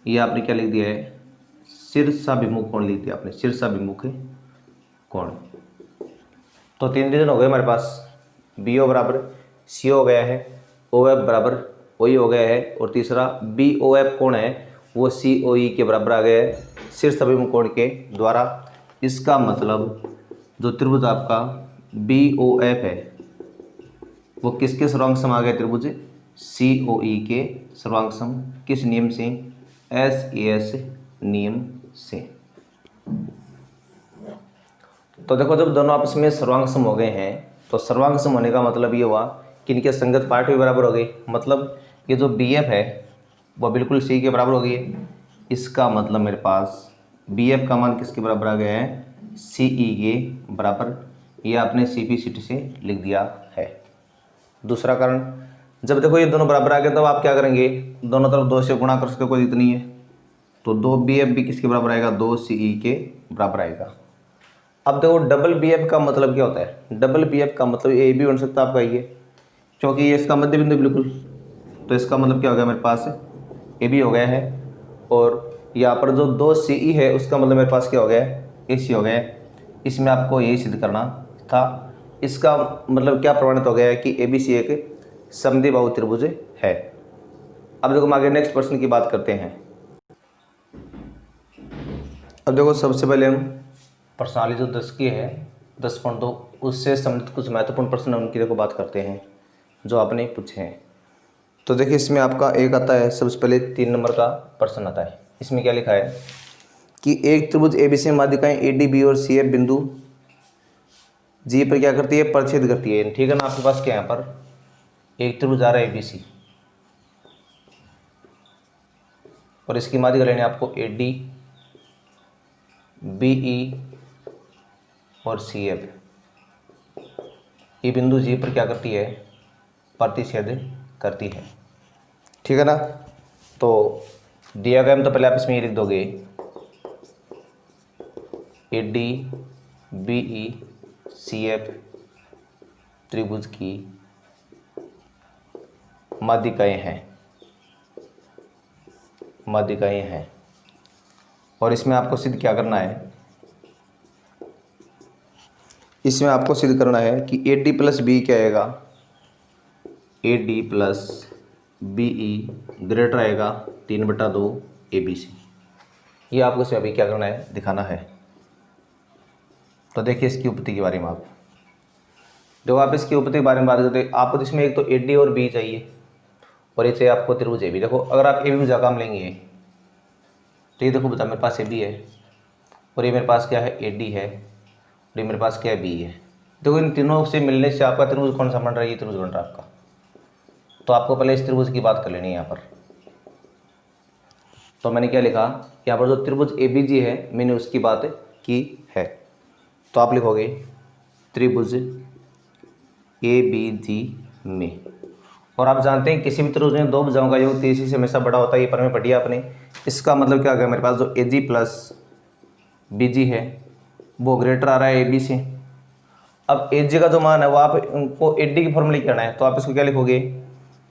ये आपने क्या लिख दिया है, शीर्षाभिमुख कोण लिख दिया आपने, शीर्षाभिमुख कोण। तो 3 रीजन हो गए हमारे पास, BO बराबर CO हो गया है, OF बराबर OE हो गया है, और तीसरा BOF कोण है वो COE के बराबर आ गया है शीर्षाभिमुख कोण के द्वारा। इसका मतलब जो त्रिभुज आपका BOF है वो किसके सर्वांग सम आ गया, त्रिभुज COE के सर्वांग सम। किस नियम से, SAS नियम से। तो देखो जब दोनों आपस में सर्वांग सम हो गए हैं तो सर्वांग सम होने का मतलब ये हुआ कि इनके संगत पार्ट भी बराबर हो गए, मतलब ये जो BF है वो बिल्कुल C के बराबर हो गई है। इसका मतलब मेरे पास BF का मान किसके बराबर आ गया है, CE के बराबर। ये आपने CP से लिख दिया है। दूसरा कारण, जब देखो ये दोनों बराबर आ गए तब आप क्या करेंगे, दोनों तरफ 2 से गुणा कर सकते हो, कोई इतनी है, तो 2BF भी किसके बराबर आएगा, 2CE के बराबर आएगा। अब देखो डबल BF का मतलब क्या होता है, डबल BF का मतलब ये भी बन सकता है आपका ये, क्योंकि ये इसका मध्य बिंदु बिल्कुल, तो इसका मतलब क्या हो गया मेरे पास, ये भी हो गया है, और यहाँ पर जो 2CE है उसका मतलब मेरे पास क्या हो गया है, AC हो गया है। इसमें आपको यही सिद्ध करना था। इसका मतलब क्या प्रमाणित हो गया है कि ABC एक समद्विबाहु त्रिभुज है। अब देखो हम आगे नेक्स्ट प्रश्न की बात करते हैं। अब देखो सबसे पहले हम प्रश्नावली जो 10 की है 10.2 उससे संबंधित कुछ महत्वपूर्ण प्रश्न उनकी देखो बात करते हैं जो आपने पूछे हैं। तो देखिए इसमें आपका एक आता है, सबसे पहले 3 नंबर का प्रश्न आता है। इसमें क्या लिखा है कि एक त्रिभुज ABC माध्यिकाएं ADB और CF बिंदु G पर क्या करती है, परिच्छेद करती है। ठीक है ना, आपके पास क्या है, यहाँ पर एक त्रिभुज आ रहा है ABC और इसकी माध्यिका लेनी है आपको AD, BE और CF। ये बिंदु G पर क्या करती है, प्रतिच्छेद करती है। ठीक है ना, तो दिया गया तो पहले आप इसमें ये लिख दोगे AD, BE, CF त्रिभुज की माध्यिकाएं हैं, और इसमें आपको सिद्ध क्या करना है, इसमें आपको सिद्ध करना है कि AD प्लस BE क्या आएगा, AD प्लस BE ग्रेटर आएगा 3/2 ABC। ये आपको इसमें अभी क्या करना है, दिखाना है। तो देखिए इसकी उपपत्ति के बारे में आप जब आप इसकी उपपत्ति के बारे में बात करते हैं, आपको इसमें एक तो AD और BE चाहिए और ये चाहिए आपको त्रिभुज AB। देखो अगर आप AB में जा काम लेंगे तो ये देखो बता मेरे पास AB है और ये मेरे पास क्या है, AD है, और ये मेरे पास क्या है, BE है। देखो इन तीनों से मिलने से आपका त्रिभुज कौन सा बन रहा है, ये त्रिभुज बन रहा है आपका। तो आपको पहले इस त्रिभुज की बात कर लेनी है यहाँ पर। तो मैंने क्या लिखा, यहाँ पर जो त्रिभुज ABG है मैंने उसकी बात की है। तो आप लिखोगे त्रिभुज ABG में, और आप जानते हैं किसी भी त्रिभुज में 2 भुजाओं का योग 30 से हमेशा बड़ा होता है, ये पर में पढ़िया आपने। इसका मतलब क्या आ गया, मेरे पास जो AG प्लस BG है वो ग्रेटर आ रहा है AB से। अब AG का जो मान है वो आप उनको AD की फॉर्मूले करना है, तो आप इसको क्या लिखोगे,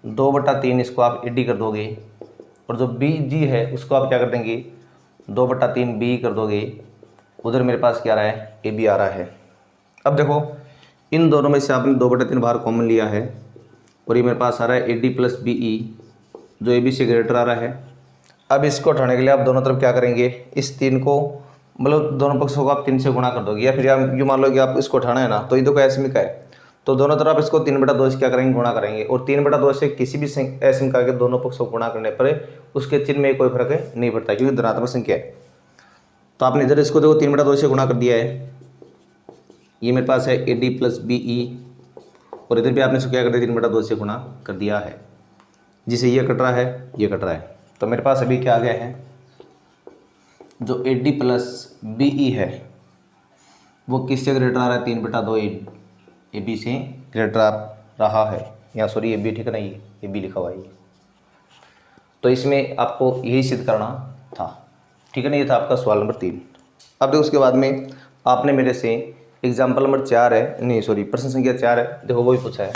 2/3 इसको आप AD कर दोगे, और जो BG है उसको आप क्या कर देंगे, 2/3 BE कर दोगे। उधर मेरे पास क्या आ रहा है, AB आ रहा है। अब देखो इन दोनों में से आपने 2/3 बाहर कॉमन लिया है, और ये मेरे पास आ रहा है AD प्लस BE जो AB से ग्रेटर आ रहा है। अब इसको उठाने के लिए आप दोनों तरफ क्या करेंगे, इस 3 को मतलब दोनों पक्षों को आप 3 से गुणा कर दोगे, या फिर आप यूँ मान लो कि आप इसको उठाना है ना, तो ये देखो एसमी का है, तो दोनों तरफ आप इसको 3/2 से क्या करेंगे, गुणा करेंगे। और 3/2 से किसी भी एसमी का के दोनों पक्षों को गुणा करने पर उसके चिन्ह में कोई फर्क नहीं पड़ता क्योंकि धनात्मक संख्या है। तो आपने इधर इसको देखो 3/2 से गुणा कर दिया है, ये मेरे पास है AD प्लस BE, और इधर भी आपने इसको क्या कर दिया, 3/2 से गुणा कर दिया है, जिसे ये कट रहा है, ये कट रहा है। तो मेरे पास अभी क्या आ गया है, जो AD प्लस BE है वो किससे ग्रेटर आ रहा है, 3/2 AB से ग्रेटर आ रहा है। यहाँ सॉरी AB ठीक है ना, ये AB लिखा हुआ है। तो इसमें आपको यही सिद्ध करना था। ठीक है ना। ये था आपका सवाल नंबर 3। अब देखो उसके बाद में आपने मेरे से एग्जाम्पल नंबर 4 है, नहीं सॉरी प्रश्न संख्या 4 है, देखो वो ही पूछा है।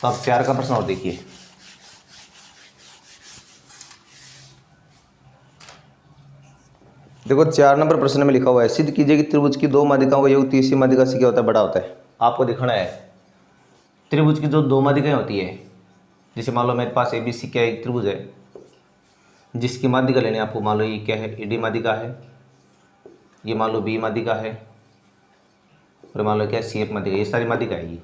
तो आप 4 का प्रश्न और देखिए। देखो 4 नंबर प्रश्न में लिखा हुआ है, सिद्ध कीजिए कि त्रिभुज की 2 माध्यिकाओं का योग तीसरी माध्यिका से क्या होता है, बड़ा होता है। आपको दिखाना है त्रिभुज की जो 2 माध्यिकाएं होती है, जैसे मान लो मेरे पास ABC क्या एक त्रिभुज है, जिसकी माध्यिका लेनी है आपको। मान लो ये क्या है, AD माध्यिका है, ये मान लो B माध्यिका है, और मान लो क्या CF माध्यिका, ये सारी माध्यिका है। ये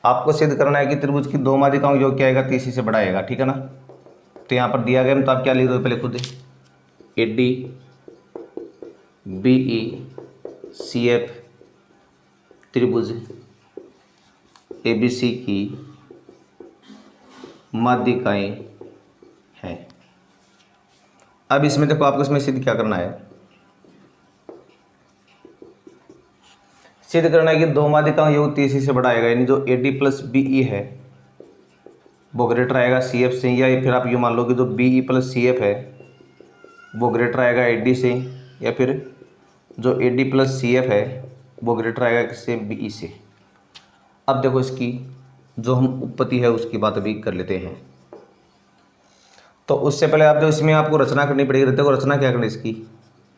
आपको सिद्ध करना है कि त्रिभुज की 2 माध्यिकाओं का योग क्या आएगा, तीसरी से बड़ा आएगा, ठीक है ना। तो यहाँ पर दिया गया, तो आप क्या लिख दो पहले खुद, AD BE CF त्रिभुज ABC की माध्यिकाएं हैं। अब इसमें देखो आपको इसमें सिद्ध क्या करना है, सिद्ध करना है कि 2 माध्यिकाओं योग तीसरी से बड़ा आएगा, यानी जो AD प्लस BE है वो ग्रेटर आएगा CF से, या फिर आप यूँ मान लो कि जो BE प्लस CF है वो ग्रेटर आएगा AD से, या फिर जो AD प्लस CF है वो ग्रेटर आएगा किससे, BE से। अब देखो इसकी जो हम उत्पत्ति है उसकी बात अभी कर लेते हैं। तो उससे पहले आप देखो इसमें आपको रचना करनी पड़ेगी। देखो रचना क्या करनी इसकी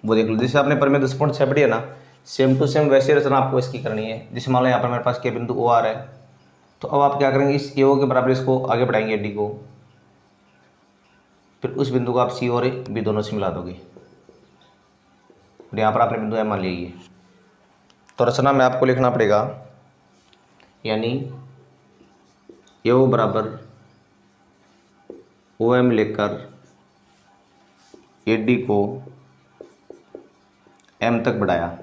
वो देख लो। जैसे आपने प्रमेय 10.6 पढ़ी है ना, सेम टू सेम वैसे रचना आपको इसकी करनी है। जैसे मान लो यहाँ पर मेरे पास क्या बिंदु OR है, तो अब आप क्या करेंगे, इस AO के बराबर इसको आगे बढ़ाएंगे AD को, फिर उस बिंदु को आप C और B दोनों से मिला दोगे, और यहाँ पर आपने बिंदु M मान लिया। तो रचना में आपको लिखना पड़ेगा, यानी AO बराबर OM लेकर AD को M तक बढ़ाया,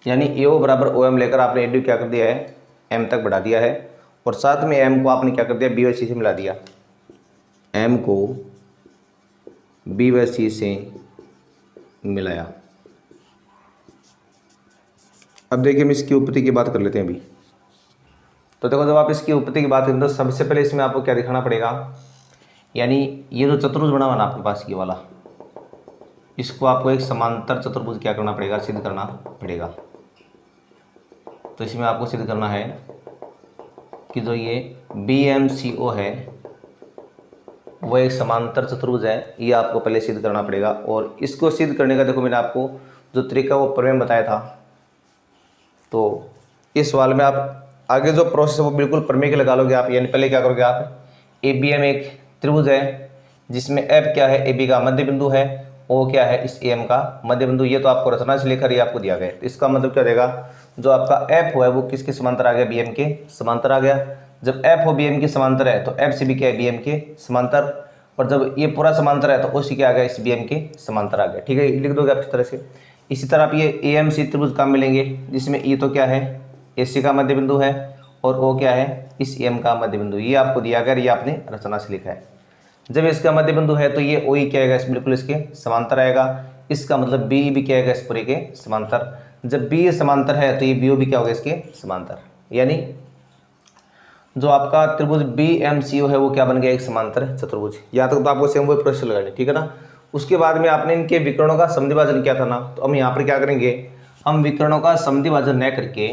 यानी AO बराबर OM लेकर आपने AD क्या कर दिया है, M तक बढ़ा दिया है, और साथ में M को आपने क्या कर दिया, B व C से मिला दिया। M को B व C से मिलाया। अब देखिए हम इसकी उत्पत्ति की बात कर लेते हैं अभी। तो देखो जब आप इसकी उत्पत्ति की बात करें तो सबसे पहले इसमें आपको क्या दिखाना पड़ेगा, यानी ये जो चतुर्भुज बना हुआ ना आपके पास ये वाला, इसको आपको एक समांतर चतुर्भुज क्या करना पड़ेगा, सिद्ध करना पड़ेगा। तो इसमें आपको सिद्ध करना है कि जो ये BMCO है वो एक समांतर चतुर्भुज है, ये आपको पहले सिद्ध करना पड़ेगा। और इसको सिद्ध करने का देखो मैंने आपको जो तरीका वो प्रमेय बताया था। तो इस सवाल में आप आगे जो प्रोसेस है वो बिल्कुल प्रमेय के लगा लोगे आप। यानी पहले क्या करोगे आप, ABM एक त्रिभुज है जिसमें F क्या है, AB का मध्य बिंदु है, O क्या है इस AM का मध्य बिंदु। ये तो आपको रचना से लेकर ये आपको दिया गया है। तो इसका मतलब क्या रहेगा, जो आपका F है वो किसके समांतर आ गया, BM के समांतर आ गया। जब F हो BM के समांतर है तो F से भी क्या है, BM के समांतर, और जब ये पूरा समांतर है तो OC क्या आ गया, इस BM के समांतर आ गया। ठीक है, लिख दोगे आप इस तरह से। इसी तरह आप ये AMC त्रिभुज काम मिलेंगे, जिसमें E तो क्या है, AC का मध्य बिंदु है, और O क्या है, इस AM का मध्य बिंदु। ये आपको दिया गया, ये आपने रचना से लिखा है। जब इसका मध्य बिंदु है तो ये OE क्या आएगा, इस बिल्कुल इसके समांतर आएगा। इसका मतलब BE भी क्या आएगा, इस पूरे के समांतर। जब BE समांतर है तो ये BO भी क्या होगा, इसके समांतर। यानी जो आपका त्रिभुज BMCO है वो क्या बन गया, एक समांतर चतुर्भुज। यहाँ तक तो आपको सेम वही प्रोसेस लगानी, ठीक है ना। उसके बाद में आपने इनके विकर्णों का समद्विभाजन किया था ना, तो हम यहाँ पर क्या करेंगे, हम विकर्णों का समद्विभाजन न करके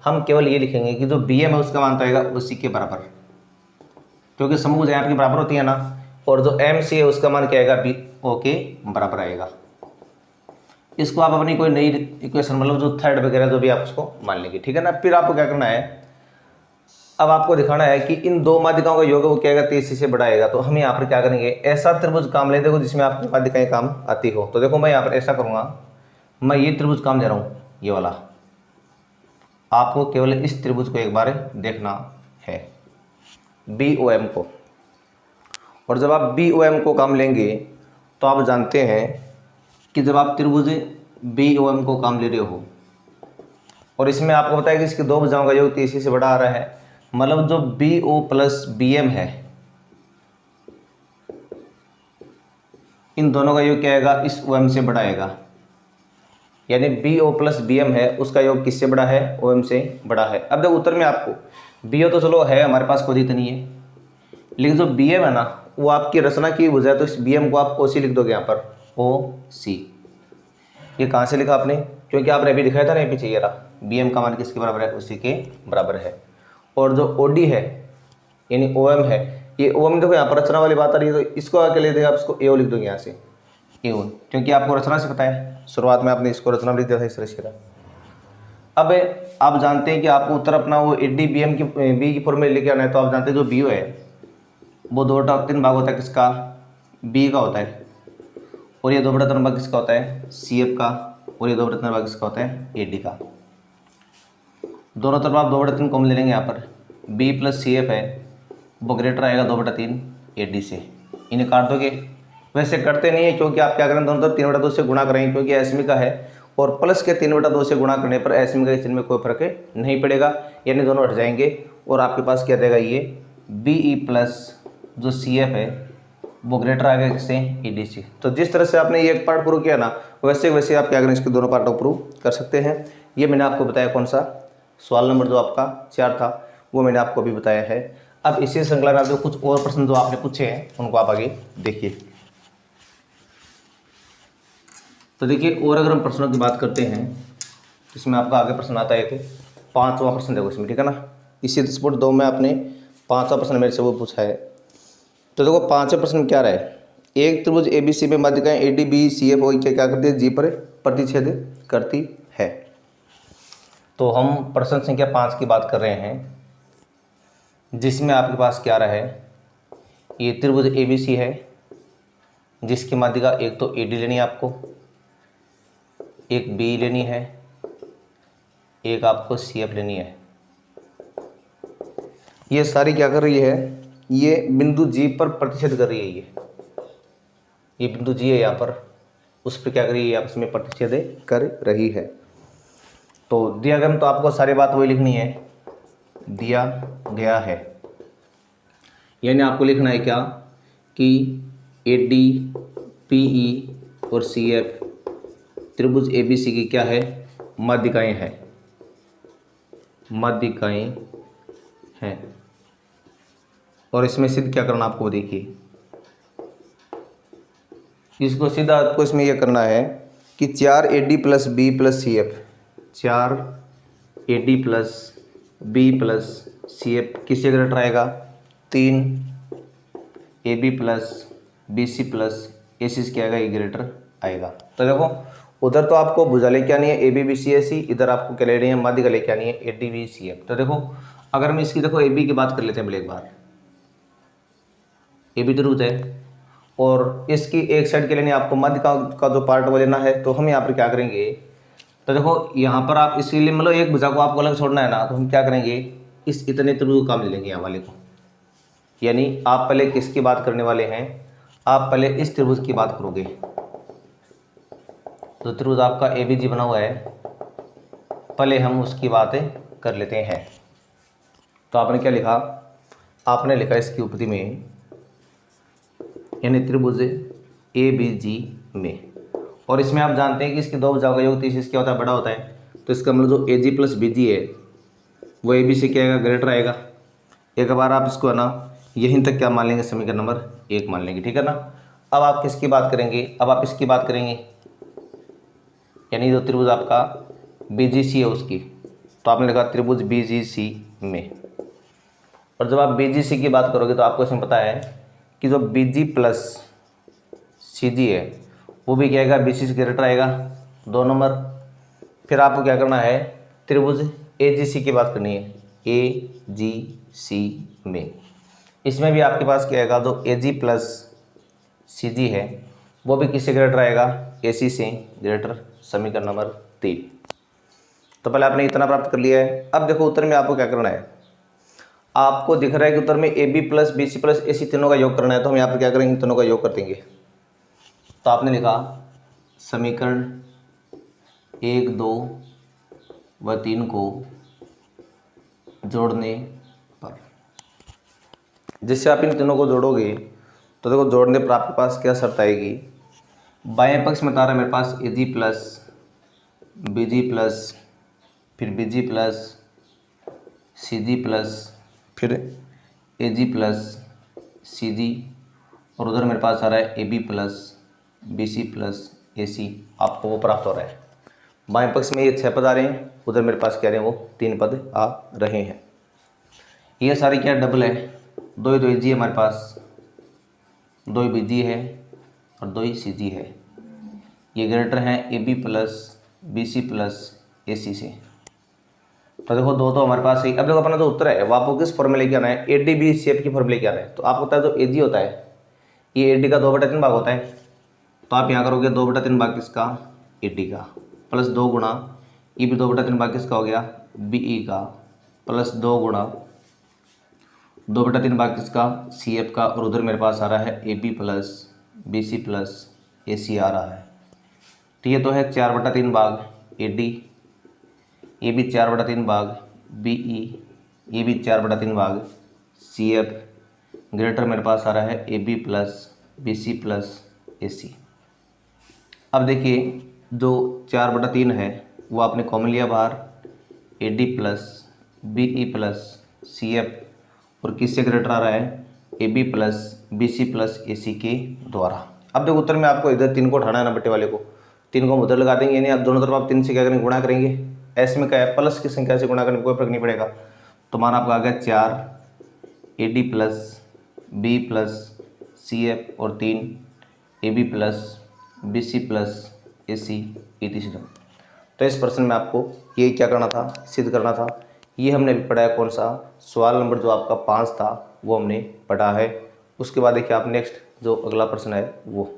हम केवल ये लिखेंगे कि जो BM है उसका मान तो आएगा उसी के बराबर, क्योंकि समभुज आपकी बराबर होती है ना। और जो MC है उसका मान क्या आएगा, BO के बराबर आएगा। इसको आप अपनी कोई नई इक्वेशन मतलब जो थर्ड वगैरह जो भी आप उसको मान लेंगे, ठीक है ना। फिर आपको क्या करना है, अब आपको दिखाना है कि इन 2 माध्यिकाओं का योग वो क्या आएगा, 30 से बड़ा आएगा। तो हम यहाँ पर क्या करेंगे, ऐसा त्रिभुज काम ले देखो जिसमें आपकी माध्यिकाएं काम आती हो। तो देखो मैं यहाँ पर ऐसा करूँगा, मैं ये त्रिभुज काम दे रहा हूँ, ये वाला। आपको केवल इस त्रिभुज को एक बार देखना है, BOM को। और जब आप BOM को काम लेंगे तो आप जानते हैं कि जब आप त्रिभुज BOM को काम ले रहे हो और इसमें आपको बताया कि इसकी 2 भुजाओं का योग 30 से बड़ा आ रहा है, मतलब जो BO प्लस BM है इन दोनों का योग क्या आएगा, इस OM से बड़ा आएगा। यानी BO प्लस BM है उसका योग किससे बड़ा है, OM से बड़ा है। अब देखो उत्तर में आपको BO तो चलो है हमारे पास खुद इतनी है, लेकिन जो BM है ना वो आपकी रचना की भुजा है, तो इस बी एम को आप ओ सी लिख दोगे यहाँ पर, ओ सी। ये कहाँ से लिखा आपने, क्योंकि आपने अभी दिखाया था ना, ये पीछे ये रहा, बी एम का मान किसके बराबर है, उसी के बराबर है। और जो ओ डी है यानी ओ एम है, ये ओ एम देखो यहाँ पर रचना वाली बात आ रही है, तो इसको आके ले देगा आप, इसको ए ओ लिख दोगे यहाँ से, ए ओ, क्योंकि आपको रचना से पता है, शुरुआत में आपने इसको रचना लिख दिया था इस तरह से। अब आप जानते हैं कि आपको उत्तर अपना वो ए डी बी एम की बी की फॉर्मूले लेके आना है, तो आप जानते हैं जो बी ओ है वो 2/3 भाग होता है किसका, बी का होता है, और ये 2/3 भाग किसका होता है, सी एफ का, और ये 2/3 भाग किसका होता है, ए डी का। दोनों तरफ आप 2/3 कॉमन ले लेंगे यहाँ पर, बी प्लस सी एफ है वो ग्रेटर आएगा 2/3 ए डी से, इन्हें काट दोगे। वैसे करते नहीं है, क्योंकि आप क्या करें, दोनों तरफ 3/2 से गुणा करेंगे, क्योंकि एसमी का है, और प्लस के 3/2 से गुणा करने पर एसमी का चिन्ह में कोई फर्क नहीं पड़ेगा, यानी दोनों हट जाएंगे, और आपके पास क्या देगा, ये बी ई प्लस जो सी एफ है वो ग्रेटर आ गया किससे, ई डी से। तो जिस तरह से आपने ये एक पार्ट प्रूव किया ना, वैसे वैसे आप क्या करें, इसके दोनों पार्टों को प्रूव कर सकते हैं। ये मैंने आपको बताया कौन सा, सवाल नंबर जो आपका 4 था वो मैंने आपको अभी बताया है। अब इसी श्रृंखला में आप जो कुछ और प्रश्न जो आपने पूछे हैं उनको आप आगे देखिए। तो देखिए, और अगर हम प्रश्नों की बात करते हैं, इसमें आपका आगे प्रश्न आता है, एक 5वां प्रश्न देखो इसमें, ठीक है ना। इसी स्पोर्ट 2 में आपने 5वां प्रश्न मेरे से वो पूछा है। तो देखो 5वें प्रश्न में क्या रहा है, एक त्रिभुज ए बी सी में माध्यिकाएं A D B C F क्या करती है, जी पर प्रतिच्छेद करती है। तो हम प्रश्न संख्या 5 की बात कर रहे हैं, जिसमें आपके पास क्या रहा है, ये त्रिभुज ए बी सी है जिसकी माध्यिका एक तो ए डी लेनी है आपको, एक बी लेनी है, एक आपको सी एफ लेनी है। ये सारी क्या कर रही है, ये बिंदु जी पर प्रतिच्छेद कर रही है। ये बिंदु जी है यहाँ पर, उस पर क्या कर रही है, आपस में प्रतिच्छेद कर रही है। तो दिया गया तो आपको सारी बात वही लिखनी है, दिया गया है, यानी आपको लिखना है क्या कि ए डी पी ई और सी एफ त्रिभुज ए बी सी की क्या है, माध्यिकाएं हैं, माध्यिकाएं हैं। और इसमें सिद्ध क्या करना आपको देखिए, इसको सीधा आपको इसमें यह करना है कि 4 A D plus B plus C F, 4 A D plus B plus C F किससे ग्रेटर आएगा, 3 A B plus B C plus A C क्या आएगा, ये ग्रेटर आएगा। तो देखो उधर तो आपको भुजा लेके आनी है ए बी बी सी ए सी, इधर आपको क्या ले रही है, माध्यिका लेके आनी है A D B C F. तो देखो अगर हम इसकी देखो ए बी की बात कर लेते हैं पहले एक बार, ए बी त्रिभुज है और इसकी एक साइड के लिए आपको मध्य का जो पार्ट वो लेना है, तो हम यहाँ पर क्या करेंगे, तो देखो यहाँ पर आप इसके लिए मतलब एक भुजा को आपको अलग छोड़ना है ना, तो हम क्या करेंगे, इस इतने त्रिभुज काम ले लेंगे यहाँ वाले को। यानी आप पहले किसकी बात करने वाले हैं, आप पहले इस त्रिभुज की बात करोगे। तो त्रिभुज आपका ए बी जी बना हुआ है, पहले हम उसकी बातें कर लेते हैं। तो आपने क्या लिखा, आपने लिखा इसकी उपति में, यानी त्रिभुज ए बी जी में, और इसमें आप जानते हैं कि इसकी दो भुजाओं का योग 30 क्या होता है, बड़ा होता है। तो इसका मतलब जो ए जी प्लस बी जी है वो ए बी से क्या आएगा, ग्रेटर आएगा। एक बार आप इसको है ना यहीं तक क्या मान लेंगे, समीकरण नंबर 1 मान लेंगे, ठीक है ना। अब आप किसकी बात करेंगे, अब आप इसकी बात करेंगे, यानी जो त्रिभुज आपका बी जी सी है उसकी, तो आपने लिखा त्रिभुज बी जी सी में। और जब आप बी जी सी की बात करोगे तो आपको इसमें पता है कि जो बी जी प्लस सी जी है वो भी क्या आएगा, बी सी से ग्रेटर आएगा 2 नंबर। फिर आपको क्या करना है, त्रिभुज ए जी सी की बात करनी है, ए जी सी में। इसमें भी आपके पास क्या आएगा, जो ए जी प्लस सी जी है वो भी किससे ग्रेटर आएगा, ए सी से ग्रेटर, समीकरण नंबर 3। तो पहले आपने इतना प्राप्त कर लिया है। अब देखो उत्तर में आपको क्या करना है, आपको दिख रहा है कि उत्तर में A B plus B C plus A C तीनों का योग करना है। तो हम यहाँ पर क्या करेंगे, तीनों का योग कर देंगे। तो आपने लिखा समीकरण 1, 2 व 3 को जोड़ने पर, जिससे आप इन तीनों को जोड़ोगे तो देखो जोड़ने पर आपके पास क्या शर्त आएगी, बाएं पक्ष में तारा मेरे पास ए जी प्लस बी जी प्लस फिर बी जी प्लस सी जी प्लस फिर ए जी प्लस सी जी और उधर मेरे पास आ रहा है AB plus BC plus AC, आपको वो प्राप्त हो रहा है। बाएं पक्ष में ये 6 पद आ रहे हैं, उधर मेरे पास कह रहे हैं वो 3 पद आ रहे हैं। ये सारे क्या डबल है, 2 ही 2 जी है हमारे पास, 2 ही BG है और 2 ही CG है। ये ग्रेटर हैं AB plus BC plus AC से। तो देखो दो तो हमारे पास ही। अब देखो अपना जो उत्तर है वो आपको किस फॉर्मूले लेके आना है, ADB शेप की फॉर्मूले लेके आना है। तो आपको पता है जो AG होता है ये AD का 2/3 भाग होता है। तो आप यहाँ करोगे 2/3 भाग किसका, AD का, प्लस 2 गुणा ये भी 2/3 भाग किसका हो गया, BE का, प्लस 2 गुणा 2/3 भाग किसका, CF का, और उधर मेरे पास आ रहा है AB plus BC plus AC आ रहा है। तो ये तो है 4/3 भाग AD, ये भी 4/3 भाग BE, ये भी 4/3 भाग CF, ग्रेटर मेरे पास आ रहा है AB plus BC plus AC। अब देखिए जो 4/3 है वो आपने कॉमन लिया बाहर, AD plus BE plus CF, और किससे ग्रेटर आ रहा है, AB plus BC plus AC के द्वारा। अब देखो उत्तर में आपको इधर 3 को उठाना है ना, बट्टे वाले को 3 को हम उधर लगा देंगे, यानी आप दोनों तरफ आप 3 से क्या करेंगे, गुणा करेंगे। ऐसे में क्या है, प्लस की संख्या से गुणा करने में कोई फर्क नहीं पड़ेगा। तो मान आपका आ गया 4 AD plus B plus CF और 3 AB plus BC plus AC ETC। तो इस प्रश्न में आपको ये क्या करना था, सिद्ध करना था। ये हमने अभी पढ़ा है कौन सा, सवाल नंबर जो आपका 5 था वो हमने पढ़ा है। उसके बाद देखिए आप नेक्स्ट जो अगला प्रश्न है वो।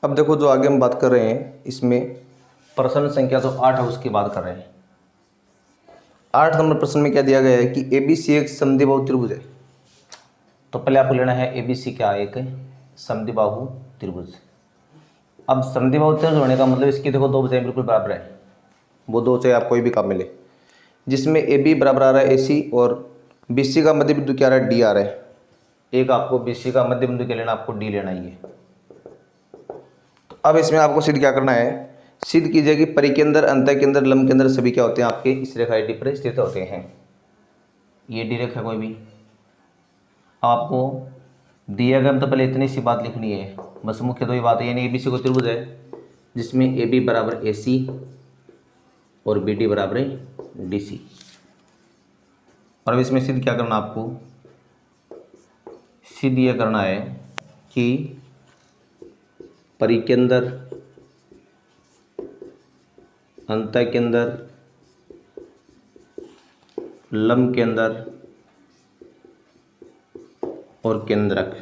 अब देखो जो आगे हम बात कर रहे हैं इसमें प्रश्न संख्या जो 8 है उसकी बात कर रहे हैं। 8 नंबर प्रश्न में क्या दिया गया है कि ABC एक समद्विबाहु त्रिभुज है। तो पहले आपको लेना है ABC क्या, एक समद्विबाहु त्रिभुज। अब समद्विबाहु त्रिभुज होने का मतलब इसकी देखो दो भुजाएं बिल्कुल बराबर है, वो दो चाहे आप कोई भी काम मिले, जिसमें AB बराबर आ रहा है AC और BC का मध्य बिंदु क्या आ रहा है, D आ रहा है। एक आपको BC का मध्य बिंदु क्या लेना, आपको D लेना ही है। तो अब इसमें आपको सिद्ध क्या करना है, सिद्ध कीजिए कि परिकेंद्र, अंतःकेंद्र, लंब केंद्र सभी क्या होते हैं, आपके इस रेखा AD पर स्थित होते हैं। ये D रेखा कोई भी आपको दिया गया, तो पहले इतनी सी बात लिखनी है बस, मुख्य दो ही बात है। यानी ABC को त्रिभुज है जिसमें AB बराबर AC और BD बराबर DC। और अब इसमें सिद्ध क्या करना, आपको सिद्ध यह करना है कि परिकेंद्र, अंतःकेंद्र, लंब केंद्र और केंद्रक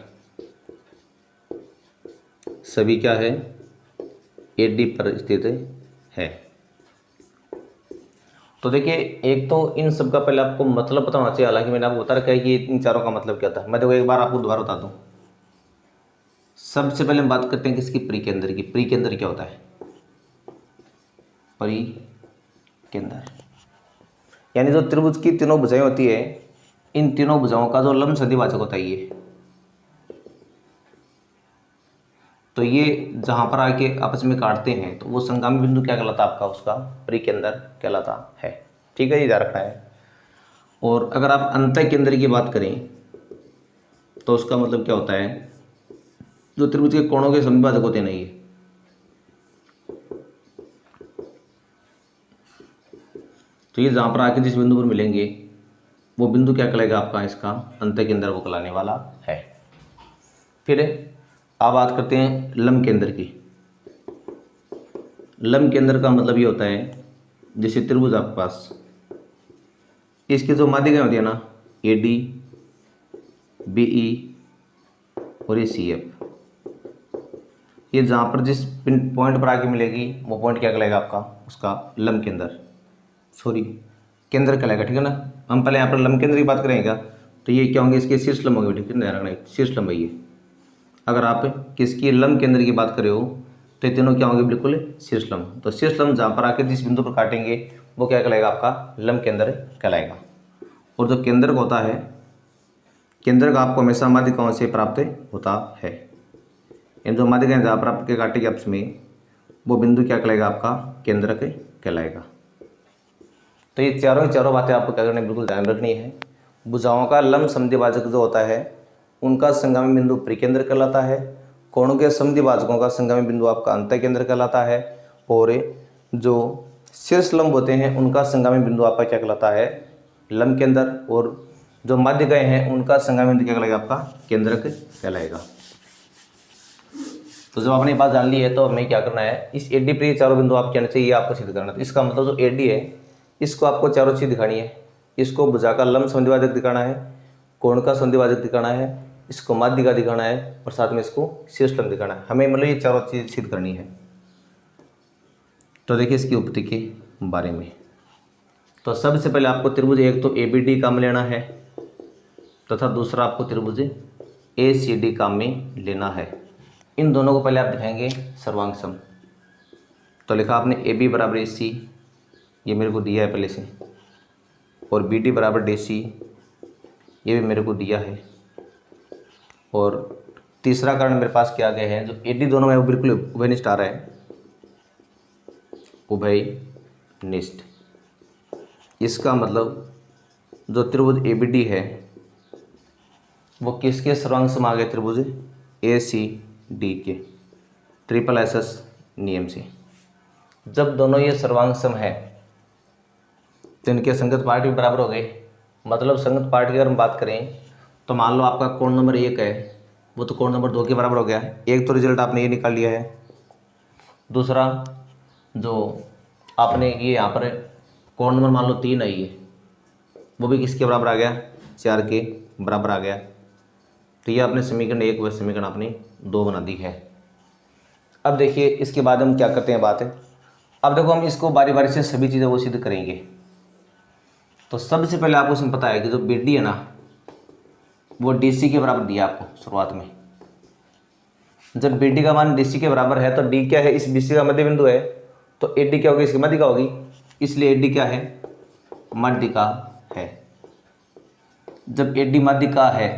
सभी क्या है, AD पर स्थित है। तो देखिए एक तो इन सब का पहले आपको मतलब पता होना चाहिए, हालांकि मैंने आपको बता रखा है कि इन चारों का मतलब क्या था। मैं देखो एक बार आपको दोबारा बता दूं। सबसे पहले हम बात करते हैं किसकी, परिकेंद्र की। परिकेंद्र क्या होता है, परिकेंद्र यानी जो त्रिभुज की तीनों भुजाएं होती है, इन तीनों भुजाओं का जो लंब सदिभाजक होता है ये, तो ये जहां पर आके आपस में काटते हैं तो वो संगामी बिंदु क्या कहलाता है, आपका उसका परिकेंद्र कहलाता है। ठीक है, ये याद रखना है। और अगर आप अंतःकेंद्र की बात करें तो उसका मतलब क्या होता है, जो त्रिभुज के कोणों के समद्विभाजक होते हैं ना, ये तो ये जहां पर आके जिस बिंदु पर मिलेंगे वो बिंदु क्या कहलाएगा, आपका इसका अंतःकेंद्र वो कहलाने वाला है। फिर अब बात करते हैं लंब केंद्र की। लंब केंद्र का मतलब ये होता है जैसे त्रिभुज आपके पास, इसकी जो माध्यिकाएं होती है ना, AD, BE और ये CF, ये जहाँ पर जिस पॉइंट पर आके मिलेगी वो पॉइंट क्या कहलाएगा, आपका उसका लंब केंद्र, सॉरी केंद्र कहलाएगा। ठीक है ना। हम पहले यहाँ पर लंब केंद्र की बात करेंगे तो ये क्या होंगे, इसके शीर्ष लंब होंगे। ठीक है, ध्यान रखना, शीर्ष लंब है ये। अगर आप किसकी लंब केंद्र की बात करें हो तो ये तीनों क्या होंगे, बिल्कुल शीर्ष लंब। तो शीर्ष लंब जहाँ पर आके जिस बिंदु पर काटेंगे वो क्या कहलाएगा, आपका लंब केंद्र कहलाएगा। और जो केंद्र होता है, केंद्र का आपको हमेशा माध्यिकाओं से प्राप्त होता है। इन जो माध्यिकाएं जहाँ पर आपके काटेंगे आपस में वो बिंदु क्या कहलाएगा, आपका केंद्रक कहलाएगा। तो ये चारों बातें आपको क्या करनी, बिल्कुल ध्यान रखनी है। भुजाओं का लंब समद्विभाजक जो होता है उनका संगामी बिंदु परिकेंद्र कहलाता है। कोणों के समद्विभाजकों का संगामी बिंदु आपका अंतःकेंद्र कहलाता है। और जो शीर्ष लंब होते हैं उनका संगामी बिंदु आपका क्या कहलाता है, लंब केंद्र। और जो माध्यिकाएं हैं उनका संगामी बिंदु क्या कहलाएगा, आपका केंद्रक कहलाएगा। तो जब आपने बात जान ली है तो हमें क्या करना है, इस एडी पर ये चारों बिंदु आपके आने चाहिए, आपको सिद्ध करना है। तो इसका मतलब जो एडी है इसको आपको चारों चीज दिखानी है। इसको भुजा का लंब संधिभाजक दिखाना है, कोण का संधिभाजक दिखाना है, इसको माध्यिका दिखाना है और साथ में इसको शीर्ष लंब दिखाना है। हमें मतलब ये चारों चीज सिद्ध करनी है। तो देखिए इसकी उपति के बारे में, तो सबसे पहले आपको त्रिभुज एक तो ABD काम लेना है तथा दूसरा आपको त्रिभुज ACD काम में लेना है। इन दोनों को पहले आप दिखाएंगे सर्वांग सम। तो लिखा आपने AB बराबर AC, ये मेरे को दिया है पहले से, और BD बराबर DC, ये भी मेरे को दिया है। और तीसरा कारण मेरे पास क्या आ गया है, जो AD दोनों में वो बिल्कुल उभयनिष्ठ आ रहा है, उभयनिष्ठ। इसका मतलब जो त्रिभुज ABD है वो किसके सर्वांग सम आ गए, त्रिभुज ACD के ट्रिपल SS नियम से। जब दोनों ये सर्वांग सम है तो इनके संगत पार्ट भी बराबर हो गए। मतलब संगत पार्ट की अगर हम बात करें तो मान लो आपका कोण नंबर 1 है, वो तो कोण नंबर 2 के बराबर हो गया। एक तो रिजल्ट आपने ये निकाल लिया है। दूसरा जो आपने ये यहाँ पर कोण नंबर मान लो 3 आई है, वो भी किसके बराबर आ गया, 4 के बराबर आ गया। तो ये आपने समीकरण 1 व समीकरण आपने 2 बना दी है। अब देखिए इसके बाद हम क्या करते हैं बात है, अब देखो हम इसको बारी बारी से सभी चीज़ें वो सिद्ध करेंगे। तो सबसे पहले आपको इसमें पता है कि जो BD है ना वो DC के बराबर दिया आपको शुरुआत में। जब BD का मान DC के बराबर है तो D क्या है, इस BC का मध्य बिंदु है, तो AD क्या होगी, इसकी माध्यिका होगी। इसलिए AD क्या है, माध्यिका है। जब AD माध्यिका है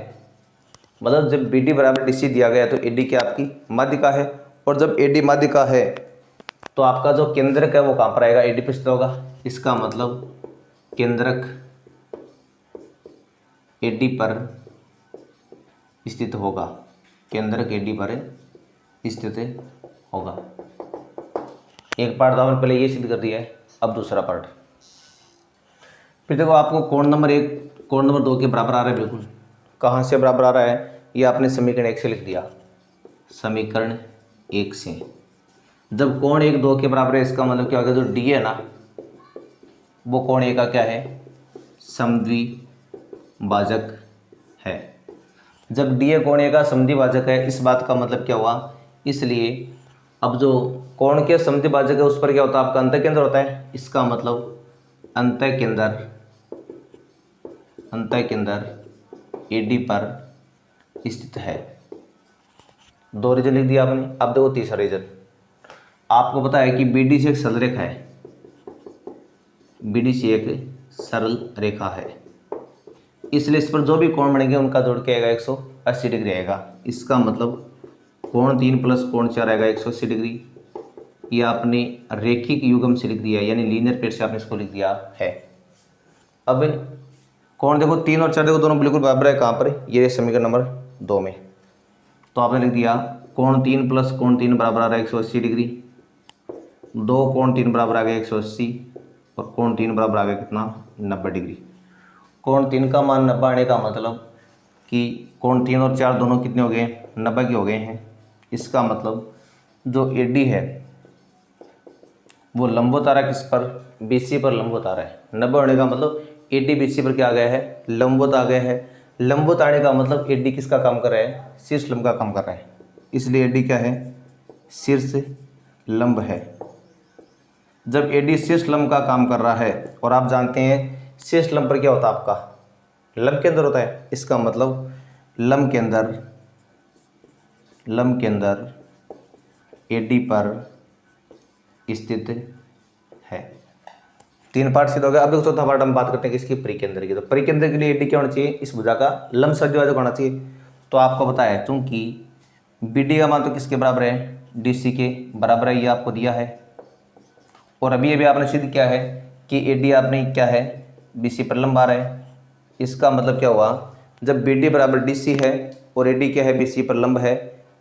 मतलब जब BD बराबर DC दिया गया तो AD क्या आपकी माध्यिका है। और जब AD माध्यिका है तो आपका जो केंद्रक है वो कहाँ पर आएगा, AD पे स्थित होगा। इसका मतलब केंद्रक AD पर स्थित होगा, केंद्रक AD पर स्थित होगा। एक पार्ट तो आपने पहले ये सिद्ध कर दिया है, अब दूसरा पार्ट। फिर देखो आपको कोण नंबर 1 कोण नंबर 2 के बराबर आ रहा है, बिल्कुल कहाँ से बराबर आ रहा है, ये आपने समीकरण 1 से लिख दिया। समीकरण 1 से जब कोण 1 2 के बराबर है, इसका मतलब क्या होगा, जो D है ना वो कोण A का क्या है, समद्विभाजक है। जब D कोण A का समद्विभाजक है, इस बात का मतलब क्या हुआ, इसलिए अब जो कोण के समद्विभाजक है उस पर क्या होता है, आपका अंतःकेंद्र होता है। इसका मतलब अंतःकेंद्र AD पर स्थित है। 2 रीजन लिख दिया आपने। अब देखो तीसरा रीजन, आपको पता है कि BD से एक सरल रेखा है, BD से एक सरल रेखा है, इसलिए इस पर जो भी कोण बनेंगे उनका जोड़ के आएगा 180 डिग्री आएगा। इसका मतलब कोण 3 प्लस कोण 4 आएगा 180 डिग्री। ये आपने रेखिक युग्म से लिख दिया है, यानी लीनियर पेयर से आपने इसको लिख दिया है। अब कोण देखो 3 और 4 देखो दोनों बिल्कुल बराबर है, कहाँ पर, ये समीकरण नंबर 2 में। तो आपने लिख दिया कोण 3 प्लस कोण 3 बराबर आ रहा है 180 डिग्री। 2 कोण 3 बराबर आ गया 180 और कोण 3 बराबर आ गया कितना, 90 डिग्री। कोण 3 का मान 90 आने का मतलब कि कोण 3 और 4 दोनों कितने हो गए, 90 के हो गए हैं। इसका मतलब जो AD है वो लंबवत आ रहा है किस पर, BC पर लंबवत आ रहा है। 90 होने का मतलब AD BC पर क्या आ गया है, लंबवत आ गया है। लंबवत आने का मतलब AD किसका काम कर रहा है, शीर्ष लंब का काम कर रहा है। इसलिए AD क्या है, शीर्ष लंब है। जब AD शीर्ष लंब का काम कर रहा है, और आप जानते हैं शीर्ष लंब पर क्या होता है, आपका लंब केंद्र होता है। इसका मतलब लंब केंद्र AD पर स्थित है। 3 पार्ट सिद्ध हो गया। अब देखो चौथा पार्ट हम बात करते हैं किसकी, परिकेंद्र की। तो परिकेंद्र के लिए AD क्या होना चाहिए, इस भुजा का लंब संधिभाजक होना चाहिए। तो आपको पता है चूंकि BD का मान तो किसके बराबर है, DC के बराबर है, ये आपको दिया है। और अभी आपने सिद्ध किया है कि AD आपने क्या है, BC पर लंब आ रहा है। इसका मतलब क्या हुआ, जब BD बराबर DC है और AD क्या है, BC पर लंब है।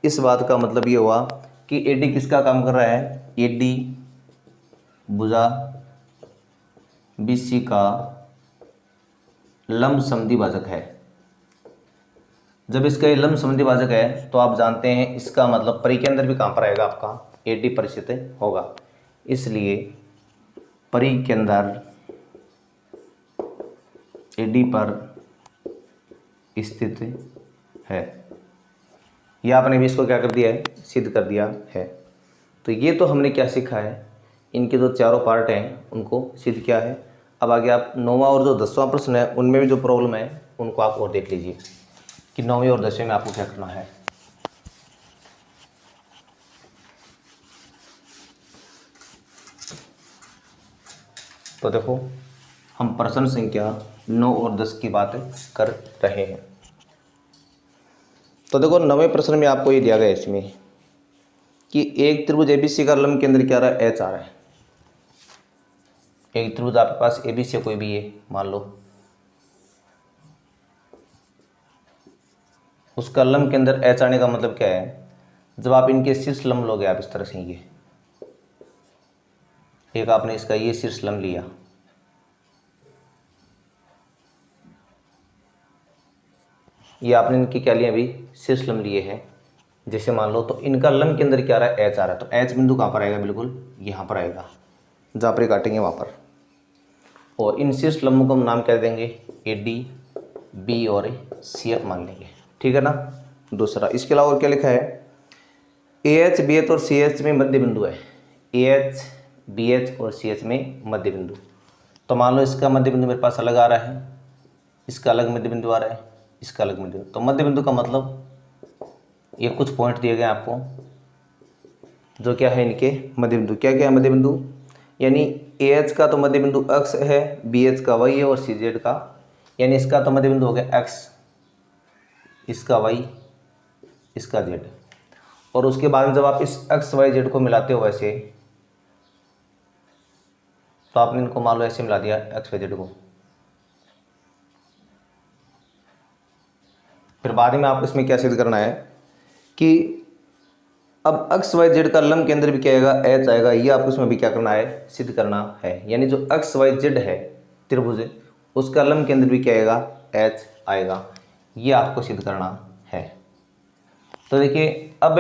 इस बात का मतलब ये हुआ कि AD किसका काम कर रहा है, AD भुजा BC का लंब समद्विभाजक है। जब इसका ये लंब समद्विभाजक है तो आप जानते हैं इसका मतलब परी के अंदर भी कहाँ पर आएगा, आपका AD परिस्थित होगा। इसलिए परी के अंदर AD पर स्थित है। यह आपने भी इसको क्या कर दिया है, सिद्ध कर दिया है। तो ये तो हमने क्या सीखा है, इनके जो चारों पार्ट हैं उनको सिद्ध किया है। अब आगे आप 9वां और जो 10वां प्रश्न है उनमें भी जो प्रॉब्लम है उनको आप और देख लीजिए कि 9वीं और 10वें में आपको क्या करना है। तो देखो हम प्रश्न संख्या 9 और 10 की बात कर रहे हैं। तो देखो 9वें प्रश्न में आपको ये दिया गया है इसमें कि एक त्रिभुज ABC का लंब केंद्र क्या रहा है, H आ रहा है। एक त्रिभुज आपके पास ABC कोई भी है मान लो, उसका लंब केंद्र H आने का मतलब क्या है, जब आप इनके शीर्ष लंब लोगे आप इस तरह से, ये एक आपने इसका ये शीर्ष लंब लिया, ये आपने इनके क्या लिया अभी, शीर्ष लंब लिए हैं। जैसे मान लो तो इनका लंब केंद्र क्या आ रहा है, H आ रहा है। तो H बिंदु कहाँ पर आएगा, बिल्कुल यहाँ पर आएगा, जहाँ पर काटेंगे वहाँ पर। और इन शीर्ष लंबों को हम नाम क्या देंगे, AD, B और CF मान लेंगे, ठीक है ना। दूसरा इसके अलावा और क्या लिखा है, AH, BH और CH में मध्य बिंदु है। AH, BH और CH में मध्य बिंदु। तो मान लो इसका मध्य बिंदु मेरे पास अलग आ रहा है, इसका अलग मध्य बिंदु आ रहा है, इसका अलग मध्य बिंदु। तो मध्य बिंदु का मतलब ये कुछ पॉइंट दिए गए आपको जो क्या है इनके मध्य बिंदु। क्या क्या है मध्य बिंदु, यानी AH का तो मध्य बिंदु X है, BH का Y है और CZ का, यानी इसका तो मध्य बिंदु हो गया X, इसका Y, इसका Z। और उसके बाद जब आप इस X Y Z को मिलाते हो वैसे, तो आपने इनको मान लो ऐसे मिला दिया X Y Z को। फिर बाद में आपको इसमें क्या सिद्ध करना है कि अब X Y Z का लंब केंद्र भी क्या आएगा, H आएगा। ये आपको इसमें भी क्या करना है, सिद्ध करना है। यानी जो X Y Z है त्रिभुज, उसका लंब केंद्र भी क्या आएगा, H आएगा। ये आपको सिद्ध करना है। तो देखिए अब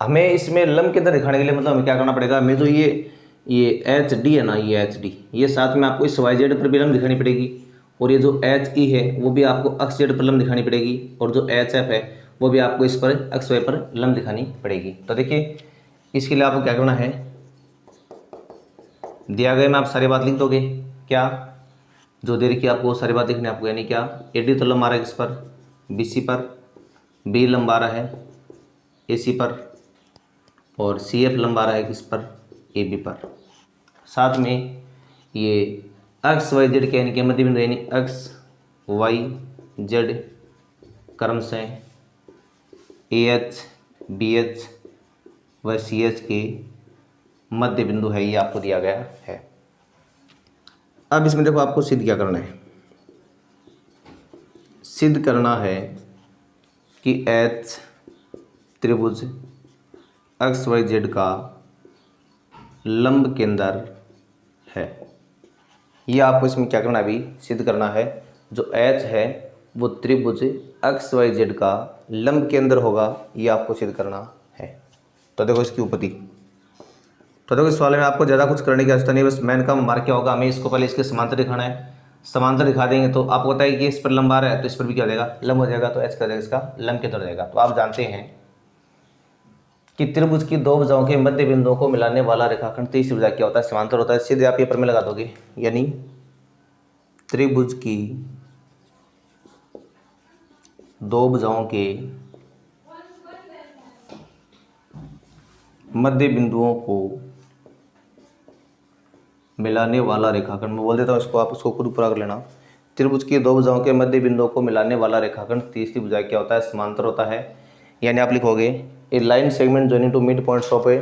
हमें इसमें लंब केंद्र दिखाने के लिए मतलब हमें क्या करना पड़ेगा, हमें जो ये HD है ना, ये HD, ये साथ में आपको इस YZ पर भी लंब दिखानी पड़ेगी। और ये जो HE है वो भी आपको XZ पर लंब दिखानी पड़ेगी। और जो HF है वो भी आपको इस पर XY पर लंब दिखानी पड़ेगी। तो देखिए इसके लिए आपको क्या करना है, दिया गया में आप सारी बात लिख दोगे। क्या जो दे रखी आपको सारी बात लिखनी आपको, यानी क्या AD तो लंब आ रहा है किस पर, BC पर, B लंब आ रहा है AC पर, और CF लंब आ रहा है किस पर, AB पर। साथ में ये X Y Z के यानी कि मध्य बिंदु, यानी X Y Z क्रमशः AH BH व CH के मध्य बिंदु है, ये आपको दिया गया है। अब इसमें देखो आपको सिद्ध क्या करना है, सिद्ध करना है कि H त्रिभुज X Y Z का लंब केंद्र है। ये आपको इसमें क्या करना है, अभी सिद्ध करना है। जो H है वो त्रिभुज X Y Z का लंब केंद्र होगा, ये आपको सिद्ध करना है। तो देखो इसकी उपपत्ति, तो देखो इस वाले में आपको ज़्यादा कुछ करने की आवश्यकता नहीं, बस मेन काम हमारा क्या होगा, हमें इसको पहले इसके समांतर दिखाना है। समांतर दिखा देंगे तो आपको पता है कि इस पर लंब आ रहा है तो इस पर भी क्या हो जाएगा, लंब हो जाएगा। तो H का जाएगा इसका लंब केंद्र हो जाएगा। तो आप जानते हैं कि त्रिभुज की दो भुजाओं के मध्य बिंदुओं को मिलाने वाला रेखाखंड तीसरी भुजा क्या होता है, समांतर होता है। सीधे आप ये पर में लगा दोगे, यानी त्रिभुज की दो भुजाओं के मध्य बिंदुओं को मिलाने वाला रेखाखंड, मैं बोल देता हूँ इसको, आप उसको खुद पूरा कर लेना। त्रिभुज की दो भुजाओं के मध्य बिंदुओं को मिलाने वाला रेखाखंड तीसरी भुजा क्या होता है, समांतर होता है। यानी आप लिखोगे a line segment joining two mid points of a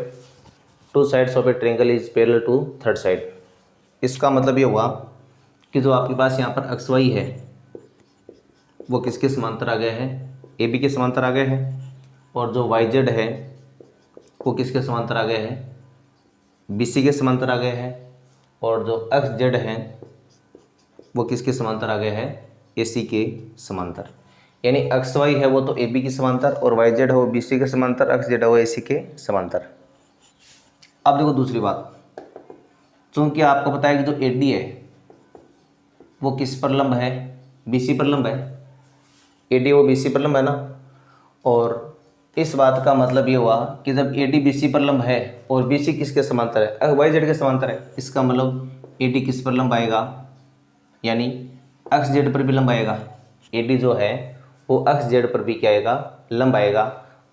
two sides of a triangle is parallel to third side. इसका मतलब ये हुआ कि जो आपके पास यहाँ पर XY है वो किसके समांतर आ गया है, ए बी के समांतर आ गया है, और जो वाई जेड है वो किसके समांतर आ गया है, बी सी के समांतर आ गया है, और जो एक्स जेड है वो किसके समांतर आ गया है, ए सी के समांतर। यानी एक्स वाई है वो तो ए बी के समांतर, और वाई जेड है वो बी सी के समांतर, एक्स जेड है वो ए सी के समांतर। अब देखो दूसरी बात, चूंकि आपको पता है कि जो ए डी है वो किस पर लंब है, बी सी पर लंब है, ए डी वो बी सी पर लंब है ना। और इस बात का मतलब ये हुआ कि जब ए डी बी सी पर लंब है और बी सी किसके समांतर है, अगर वाई जेड के समांतर है, इसका मतलब ए डी किस पर लंब आएगा, यानी एक्स जेड पर भी लंब आएगा। ए डी जो है वो एक्स जेड पर भी क्या आएगा, लंब आएगा।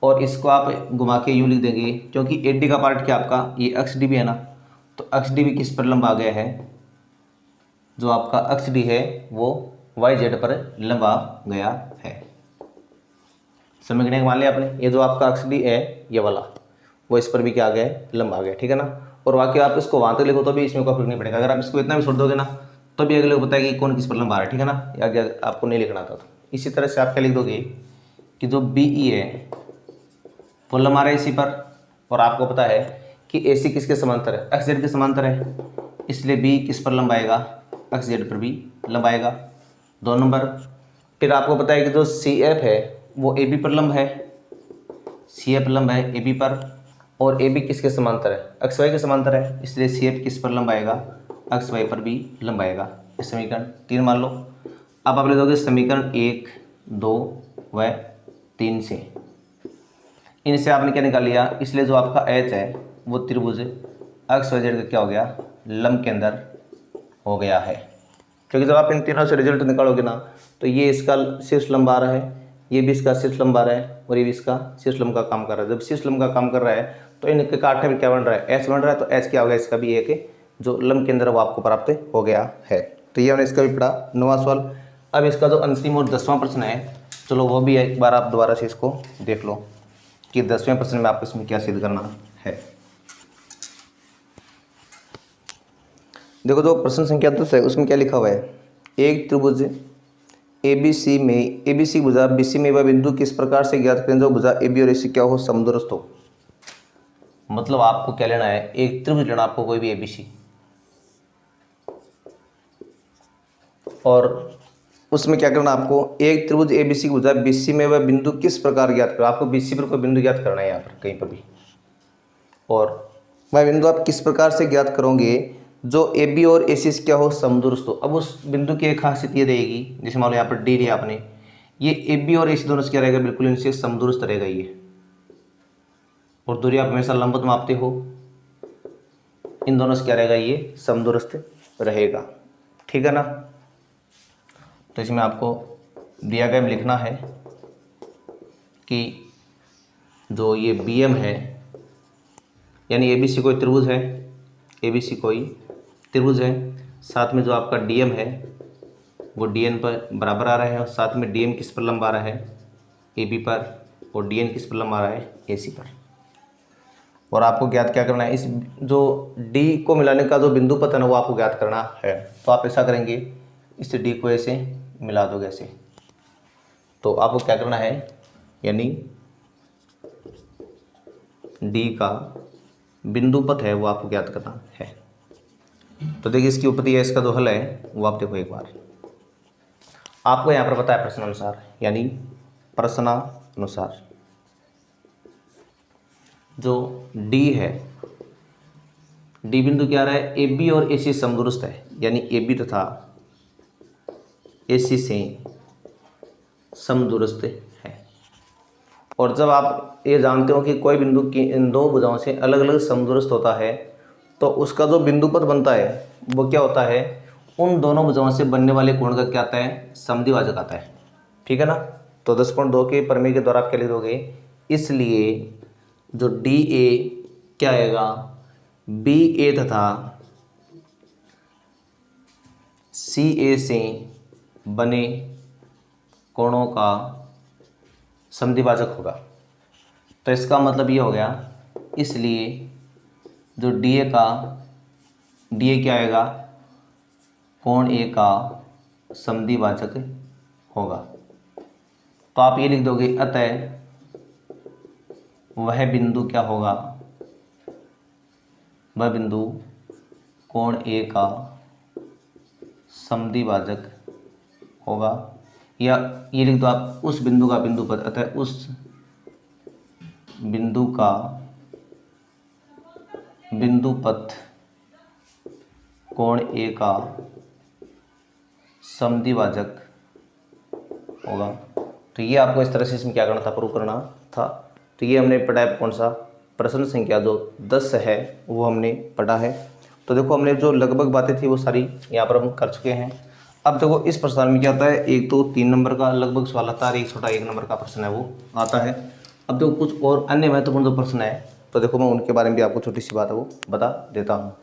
और इसको आप घुमा के यूँ लिख देंगे, क्योंकि ए डी का पार्ट क्या आपका ये एक्स डी भी है ना, तो एक्स डी भी किस पर लंब आ गया है, जो आपका एक्स डी है वो वाई जेड पर लंब आ गया है। समझने के मान लिया आपने, ये जो आपका एक्स डी है ये वाला वो इस पर भी क्या आ गया है, लंब आ गया, ठीक है ना। और बाकी आप इसको वहाँ तक लिखो तो भी इसमें कोई फर्क नहीं पड़ेगा, अगर आप इसको इतना भी छोड़ दोगे ना तो भी अगले को पता है कि कौन किस पर लंब आ रहा है, ठीक है ना, या आगे आपको नहीं लिखना था। तो इसी तरह से आप क्या लिख दोगे कि जो बी ई है वो लंब आ रहा है इसी पर, और आपको पता है कि ए सी किसके समांतर है, एक्स जेड के समांतर है, इसलिए बी किस पर लंब आएगा, एक्स जेड पर भी लंब आएगा। 2 नंबर, फिर आपको पता है कि जो सी एफ है वो ए बी पर लंब है, सी एफ लंब है ए बी पर, और ए बी किसके समांतर है, एक्स वाई के समांतर है, इसलिए सी एफ किस पर लंब आएगा, एक्स वाई पर भी लंब आएगा। इस समीकरण 3 मान लो। अब आप ले दोगे समीकरण 1, 2 व 3 से, इनसे आपने क्या निकाल लिया, इसलिए जो आपका एच है वो त्रिभुज एक्स वाई जेड का क्या हो गया, लंब के अंदर हो गया है। क्योंकि जब आप इन तीनों से रिजल्ट निकालोगे ना तो ये इसका शीर्ष लंब आ रहा है, ये भी इसका शीर्ष लंब आ रहा है, और ये भी इसका शीर्ष लंब का काम कर रहा है। जब शीर्ष लंब का काम कर रहा है तो इनके कांटे में क्या बन रहा है, एच बन रहा है, तो एच क्या होगा, इसका भी एक जो लंब के अंदर वो आपको प्राप्त हो गया है। तो ये हमने इसका भी पढ़ा 9वां सवाल। अब इसका जो अंतिम और 10वां प्रश्न है, चलो वो भी एक बार आप दोबारा से इसको देख लो कि 10वें प्रश्न में आपको इसमें क्या सिद्ध करना है। देखो जो प्रश्न संख्या 10 है उसमें क्या लिखा हुआ है, एक त्रिभुज ए बी सी में ए बी सी भुजा बी सी में वह बिंदु किस प्रकार से ज्ञात करें जो भुजा ए बी और ए सी क्या हो, समदूरस्थ हो। मतलब आपको क्या लेना है, एक त्रिभुज लेना आपको कोई भी ए बी सी, और उसमें क्या करना आपको, एक त्रिभुज ए बी सी की भुजा बी सी में वह बिंदु किस प्रकार ज्ञात करो, आपको बी सी पर कोई बिंदु ज्ञात करना है यहाँ पर कहीं पर भी, और वह बिंदु आप किस प्रकार से ज्ञात करोगे जो ए बी और ए सी क्या हो, समदूरस्थ हो। अब उस बिंदु की एक खासियत ये रहेगी, जैसे मान लो यहाँ पर डी लिया आपने, ये ए बी और ए सी दोनों से क्या रहेगा, बिल्कुल इनसे समदूरस्थ रहेगा ये, और दूरी आप हमेशा लंबवत मापते हो, इन दोनों से क्या रहेगा, ये समदूरस्थ रहेगा, ठीक है ना। तो इसमें आपको दिया गया में लिखना है कि जो ये बी एम है, यानी ए बी सी कोई त्रिभुज है, ए बी सी कोई त्रिभुज है, साथ में जो आपका डी एम है वो डी एन पर बराबर आ रहा है, और साथ में डी एम किस पर लंब आ रहा है, ए बी पर, और डी एन किस पर लंब आ रहा है, ए सी पर। और आपको ज्ञात क्या करना है, इस जो डी को मिलाने का जो बिंदु पथ है ना वो आपको ज्ञात करना है। तो आप ऐसा करेंगे, इस डी को ऐसे मिला दोगे ऐसे, तो आपको क्या करना है, यानी डी का बिंदु पथ है वो आपको ज्ञात करना है। तो देखिए इसकी उपपत्ति है, इसका जो हल है वो आप देखो एक बार, आपको यहाँ पर पता है प्रश्नानुसार, यानी प्रश्नानुसार जो डी है, डी बिंदु क्या रहा है, ए बी और ए सी समदूरस्थ है, यानी ए बी तथा ए सी से समदूरस्थ है। और जब आप ये जानते हो कि कोई बिंदु की इन दो भुजाओं से अलग अलग समदूरस्थ होता है तो उसका जो बिंदु पथ बनता है वो क्या होता है, उन दोनों भुजाओं से बनने वाले कोण का क्या आता है, समद्विभाजक आता है, ठीक है ना। तो 10.2 के प्रमेय के द्वारा आप क्या लिख दोगे, इसलिए जो डी ए क्या आएगा, बी ए तथा सी ए से बने कोणों का समद्विभाजक होगा। तो इसका मतलब ये हो गया, इसलिए जो डी ए क्या आएगा, कोण ए का समद्विभाजक होगा। तो आप ये लिख दोगे अतः वह बिंदु क्या होगा, वह बिंदु कोण ए का समद्विभाजक होगा, या ये लिख दो आप उस बिंदु का बिंदुपथ, अतः उस बिंदु का बिंदुपथ कोण ए का समद्विभाजक होगा। तो ये आपको इस तरह से इसमें क्या करना था, प्रूव करना था। तो ये हमने पढ़ा है, कौन सा, प्रश्न संख्या जो 10 है वो हमने पढ़ा है। तो देखो हमने जो लगभग बातें थी वो सारी यहाँ पर हम कर चुके हैं। अब देखो इस प्रश्न में क्या आता है, 1 2 3 नंबर का लगभग सवाल आता है, एक छोटा 1 नंबर का प्रश्न है वो आता है। अब देखो कुछ और अन्य महत्वपूर्ण जो प्रश्न है, तो देखो मैं उनके बारे में भी आपको छोटी सी बात है वो बता देता हूँ।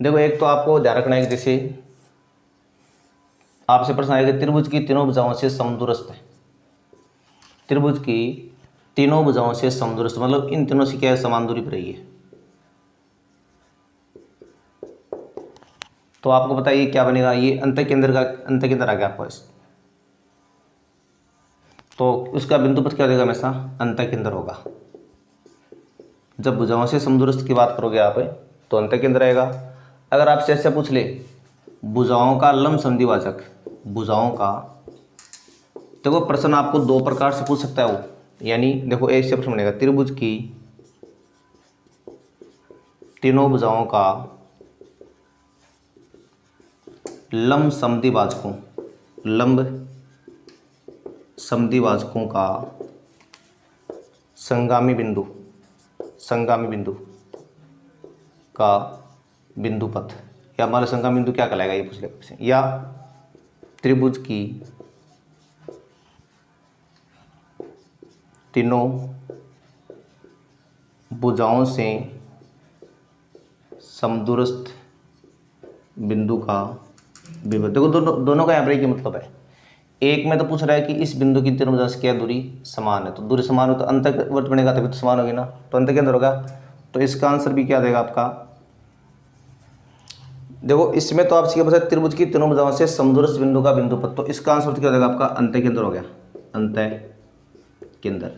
देखो एक तो आपको ध्यान रखना है कि जैसे आपसे प्रश्न आएगा, त्रिभुज की तीनों भुजाओं से समदूरस्थ है, त्रिभुज की तीनों भुजाओं से समदूरस्थ मतलब इन तीनों से क्या है, समान दूरी पर रही है। तो आपको बताइए क्या बनेगा, ये अंतःकेंद्र का अंतःकेंद्र आ गया आपको इस, तो उसका बिंदुपथ क्या हो जाएगा, हमेशा अंतःकेंद्र होगा। जब भुजाओं से समदूरस्थ की बात करोगे आप तो अंतःकेंद्र आएगा। अगर आपसे ऐसे पूछ ले भुजाओं का लंब समद्विभाजक, भुजाओं का, देखो प्रश्न आपको 2 प्रकार से पूछ सकता है वो, यानी देखो ऐसे प्रश्न बनेगा, त्रिभुज की तीनों भुजाओं का लंब समद्विभाजकों, लंब समद्विभाजकों का संगामी बिंदु, संगामी बिंदु का बिंदुपथ, या हमारा संगामी बिंदु क्या कहलाएगा ये पूछ लेगा। या त्रिभुज की तीनों भुजाओं से समदूरस्थ बिंदु का विभव। देखो दोनों का यहाँ पर एक ही मतलब है। एक में तो पूछ रहा है कि इस बिंदु की तीनों भुजाओं से क्या दूरी समान है, तो दूरी समान हो तो अंतःवर्त बनेगा तभी तो समान होगी ना, तो अंतःकेंद्र होगा। तो इसका आंसर भी क्या देगा आपका, देखो इसमें तो आपसे क्या पूछा, त्रिभुज की तीनों भुजाओं से समदूरस्थ बिंदु का बिंदुपथ, तो इसका आंसर क्या हो जाएगा आपका, अंतःकेंद्र हो गया, अंतःकेंद्र।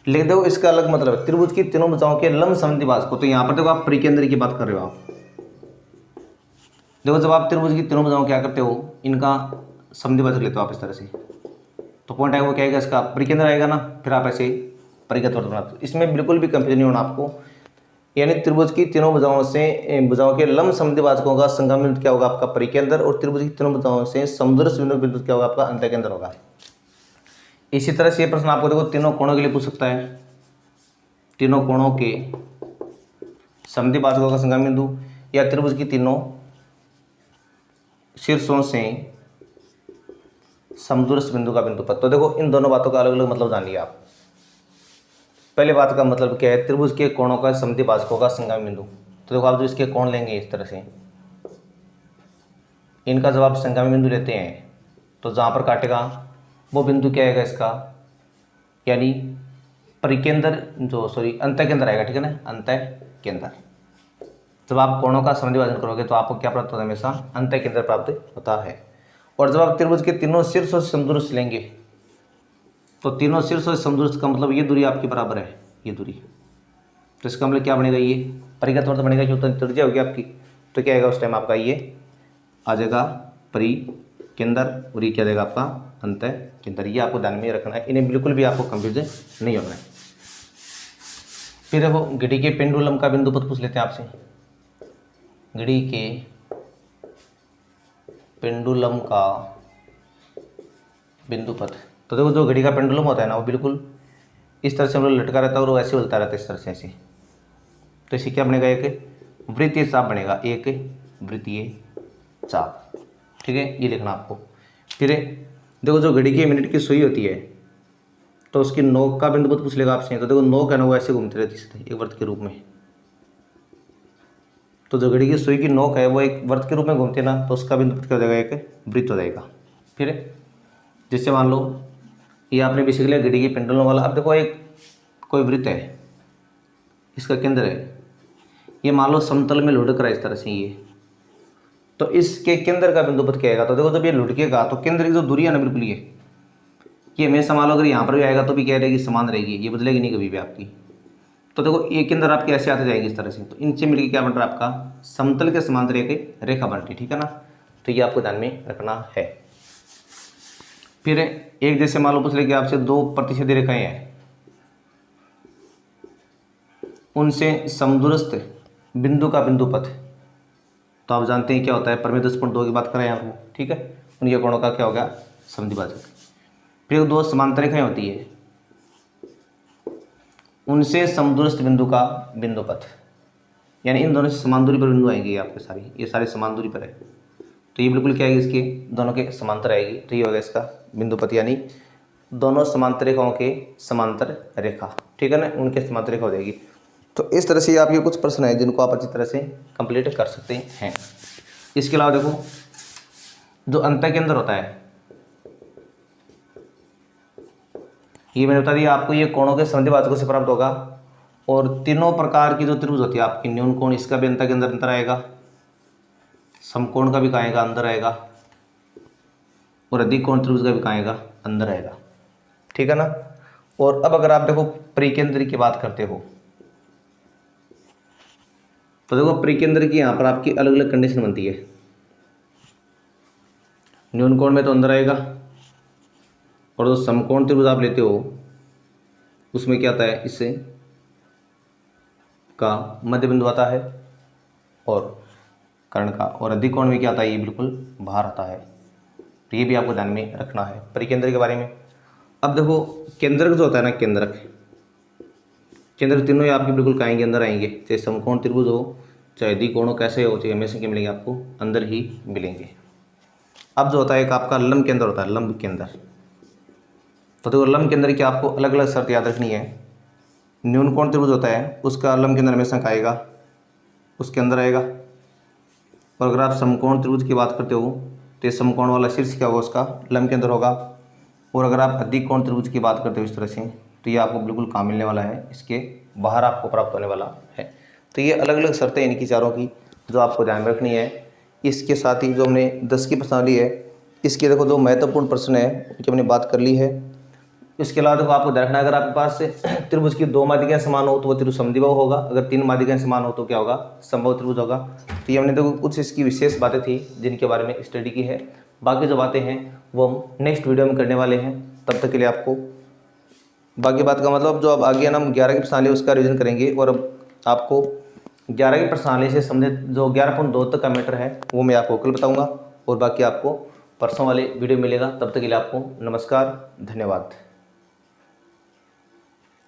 लेकिन देखो इसका अलग मतलब है, त्रिभुज की तीनों भुजाओं के लंब समद्विभाजक, तो यहाँ पर देखो आप परिकेंद्र की बात कर रहे हो आप। देखो जब आप त्रिभुज की तीनों भुजाओं क्या करते हो, इनका समद्विभाजक लेते हो आप इस तरह से, तो पॉइंट आएगा वो क्या आएगा, इसका परिकेंद्र आएगा ना, फिर आप ऐसे परिगत वर्त बनाते हो। इसमें बिल्कुल भी कंफ्यूजन नहीं होना आपको, यानी त्रिभुज की तीनों भुजाओं के लंब समद्विभाजकों का संगम बिंदु क्या होगा आपका, परिकेंद्र, और त्रिभुज की तीनों भुजाओं से समदूरस्थ बिंदु क्या होगा आपका, अंतःकेंद्र होगा। इसी तरह से ये प्रश्न आपको देखो तीनों कोणों के लिए पूछ सकता है, तीनों कोणों के समद्विभाजकों का संगम बिंदु, या त्रिभुज की तीनों शीर्षों से समदूरस्थ बिंदु का बिंदुपथ। तो देखो इन दोनों बातों का अलग अलग मतलब जान लिया आप। पहले बात का मतलब क्या है, त्रिभुज के कोणों का समद्विभाजकों का संगामी बिंदु। तो देखो आप जो इसके कोण लेंगे इस तरह से, इनका जब आप संगामी बिंदु लेते हैं तो जहाँ पर काटेगा वो बिंदु क्या आएगा इसका, यानी परिकेंद्र अंतःकेंद्र आएगा, ठीक है ना, अंतःकेंद्र। जब आप कोणों का समद्विभाजन करोगे तो आपको क्या प्राप्त होता है, हमेशा अंतःकेंद्र प्राप्त होता है। और जब आप त्रिभुज के तीनों शीर्षों से समदूरस्थ लेंगे तो तीनों शीर्षों से समदूरस्थ का मतलब ये दूरी आपकी बराबर है, ये दूरी, तो इसका मतलब क्या बनेगा, ये परिगत वर्त बनेगा, जो त्रिज्या होगी आपकी, तो क्या आएगा उस टाइम आपका ये आ जाएगा परिकेंद्र, और ये क्या देगा आपका अंतःकेंद्र। ये आपको ध्यान में रखना है, इन्हें बिल्कुल भी आपको कंफ्यूजन नहीं होना है। फिर देखो घड़ी के पेंडुलम का बिंदुपथ पूछ लेते हैं आपसे, घड़ी के पेंडुलम का बिंदुपथ। तो देखो जो घड़ी का पेंडुलम होता है ना वो बिल्कुल इस तरह से हम लोग लटका रहता है और वो ऐसे उलटा रहता है इस तरह से ऐसे, तो इसे क्या बनेगा, एक वृत्तीय चाप बनेगा, एक वृत्तीय चाप, ठीक है, ये लिखना आपको। फिर देखो जो घड़ी की मिनट की सुई होती है तो उसकी नोक का बिंदुपथ पूछ लेगा आपसे, तो देखो नोक है ना वो ऐसे घूमती रहती है एक वृत्त के रूप में, तो जो घड़ी की सुई की नोक है वो एक वृत्त के रूप में घूमती है ना, तो उसका बिंदुपथ क्या हो जाएगा, एक वृत्त हो जाएगा। फिर जैसे मान लो ये आपने भी सीख लिया घड़ी की पेंडुलम वाला। अब देखो एक कोई वृत्त है, इसका केंद्र है, ये मान लो समतल में लुढ़क रहा है इस तरह से ये, तो इसके केंद्र का बिंदुपथ क्या आएगा, तो देखो जब ये लुढ़केगा तो केंद्र की जो दूरी है ना बिल्कुल ये, कि हमेशा मान लो अगर यहाँ पर भी आएगा तो भी क्या रहेगी, समान रहेगी, ये बदलेगी नहीं कभी भी आपकी। तो देखो एक के अंदर आपकी ऐसे आते जाएगी इस तरह से, तो इनसे मिलकर क्या बन रहा है आपका समतल के समांतर एक रेखा बन रही, ठीक है ना। तो ये आपको ध्यान में रखना है। फिर एक जैसे मान लो पूछ ले कि आपसे दो प्रतिच्छेदी रेखाएं हैं, उनसे समदूरस्थ बिंदु का बिंदु पथ, तो आप जानते हैं क्या होता है, परमेय 10.2 की बात करें यहाँ को, ठीक है। उनके कोणों का क्या होगा, समद्विभाजक। फिर दो समांतर रेखाएं होती है, उनसे समदूरस्थ बिंदु का बिंदु पथ, यानी इन दोनों से समान दूरी पर बिंदु आएंगे आपके सारी, ये सारे समान दूरी पर है, तो ये बिल्कुल क्या आएगी, इसके दोनों के समांतर आएगी, तो ये होगा इसका बिंदु पथ, यानी दोनों समांतर रेखाओं के समांतर रेखा, ठीक है ना, उनके समांतर रेखा हो जाएगी। तो इस तरह से आपके कुछ प्रश्न हैं जिनको आप अच्छी तरह से कंप्लीट कर सकते हैं। इसके अलावा देखो जो अंत के अंदर होता है, ये मैंने बता दिया आपको, ये कोणों के समद्विभाजकों से प्राप्त होगा। और तीनों प्रकार की जो त्रिभुज होती है आपकी, न्यून कोण इसका भी अंत के अंदर अंतर आएगा, समकोण का भी कहाँ आएगा, अंदर आएगा, और अधिक कोण त्रिभुज का भी कहाँ आएगा, अंदर आएगा, ठीक है ना। और अब अगर आप देखो परिकेंद्र की बात करते हो, तो देखो परिकेंद्र की यहाँ पर आपकी अलग अलग कंडीशन बनती है। न्यून कोण में तो अंदर आएगा, और जो समकोण त्रिभुज आप लेते हो उसमें क्या आता है, इससे का मध्य बिंदु आता है और कर्ण का, और अधिक कोण में क्या आता है, ये बिल्कुल बाहर आता है। तो ये भी आपको ध्यान में रखना है परिकेंद्र के बारे में। अब देखो केंद्रक जो होता है ना, केंद्रक तीनों ही आपके बिल्कुल कहेंगे अंदर आएंगे, चाहे समकोण त्रिभुज हो, चाहे अधिक कोण हो, कैसे हो, चाहे हमेशा के मिलेंगे आपको अंदर ही मिलेंगे। अब जो होता है एक आपका लंब केंद्र होता है, लंब केंद्र। तो देखो लंब केंद्र की आपको अलग अलग शर्त याद रखनी है। न्यून कोण त्रिभुज होता है उसका लंब केंद्र हमेशा का आएगा, उसके अंदर आएगा। और अगर आप समकोण त्रिभुज की बात करते हो तो ये समकोण वाला शीर्ष क्या होगा, उसका लंब केंद्र होगा। और अगर आप अधिक कोण त्रिभुज की बात करते हो इस तरह से, तो ये आपको बिल्कुल कहाँ मिलने वाला है, इसके बाहर आपको प्राप्त होने वाला है। तो ये अलग अलग शर्तें इनकी चारों की जो आपको ध्यान रखनी है। इसके साथ ही जो हमने 10 की प्रश्नावली है, इसके देखो जो महत्वपूर्ण प्रश्न है उनकी हमने बात कर ली है। इसके अलावा देखो आपको ध्यान रखना है, अगर आपके पास त्रिभुज की 2 माध्यिकाएं समान हो तो वो त्रिभुज समद्विबाहु होगा, अगर 3 माध्यिकाएं समान हो तो क्या होगा, समबाहु त्रिभुज होगा। तो ये हमने देखो कुछ इसकी विशेष बातें थी जिनके बारे में स्टडी की है। बाकी जो बातें हैं वो हम नेक्स्ट वीडियो में करने वाले हैं। तब तक के लिए आपको बाकी बात का मतलब जो अब आगे हम 11 की प्रश्नावली उसका रिवीजन करेंगे, और अब आपको 11 की प्रश्नावली से संबंधित जो 11.2 तक का मैटर है वो मैं आपको कल बताऊँगा, और बाकी आपको परसों वाले वीडियो मिलेगा। तब तक के लिए आपको नमस्कार, धन्यवाद।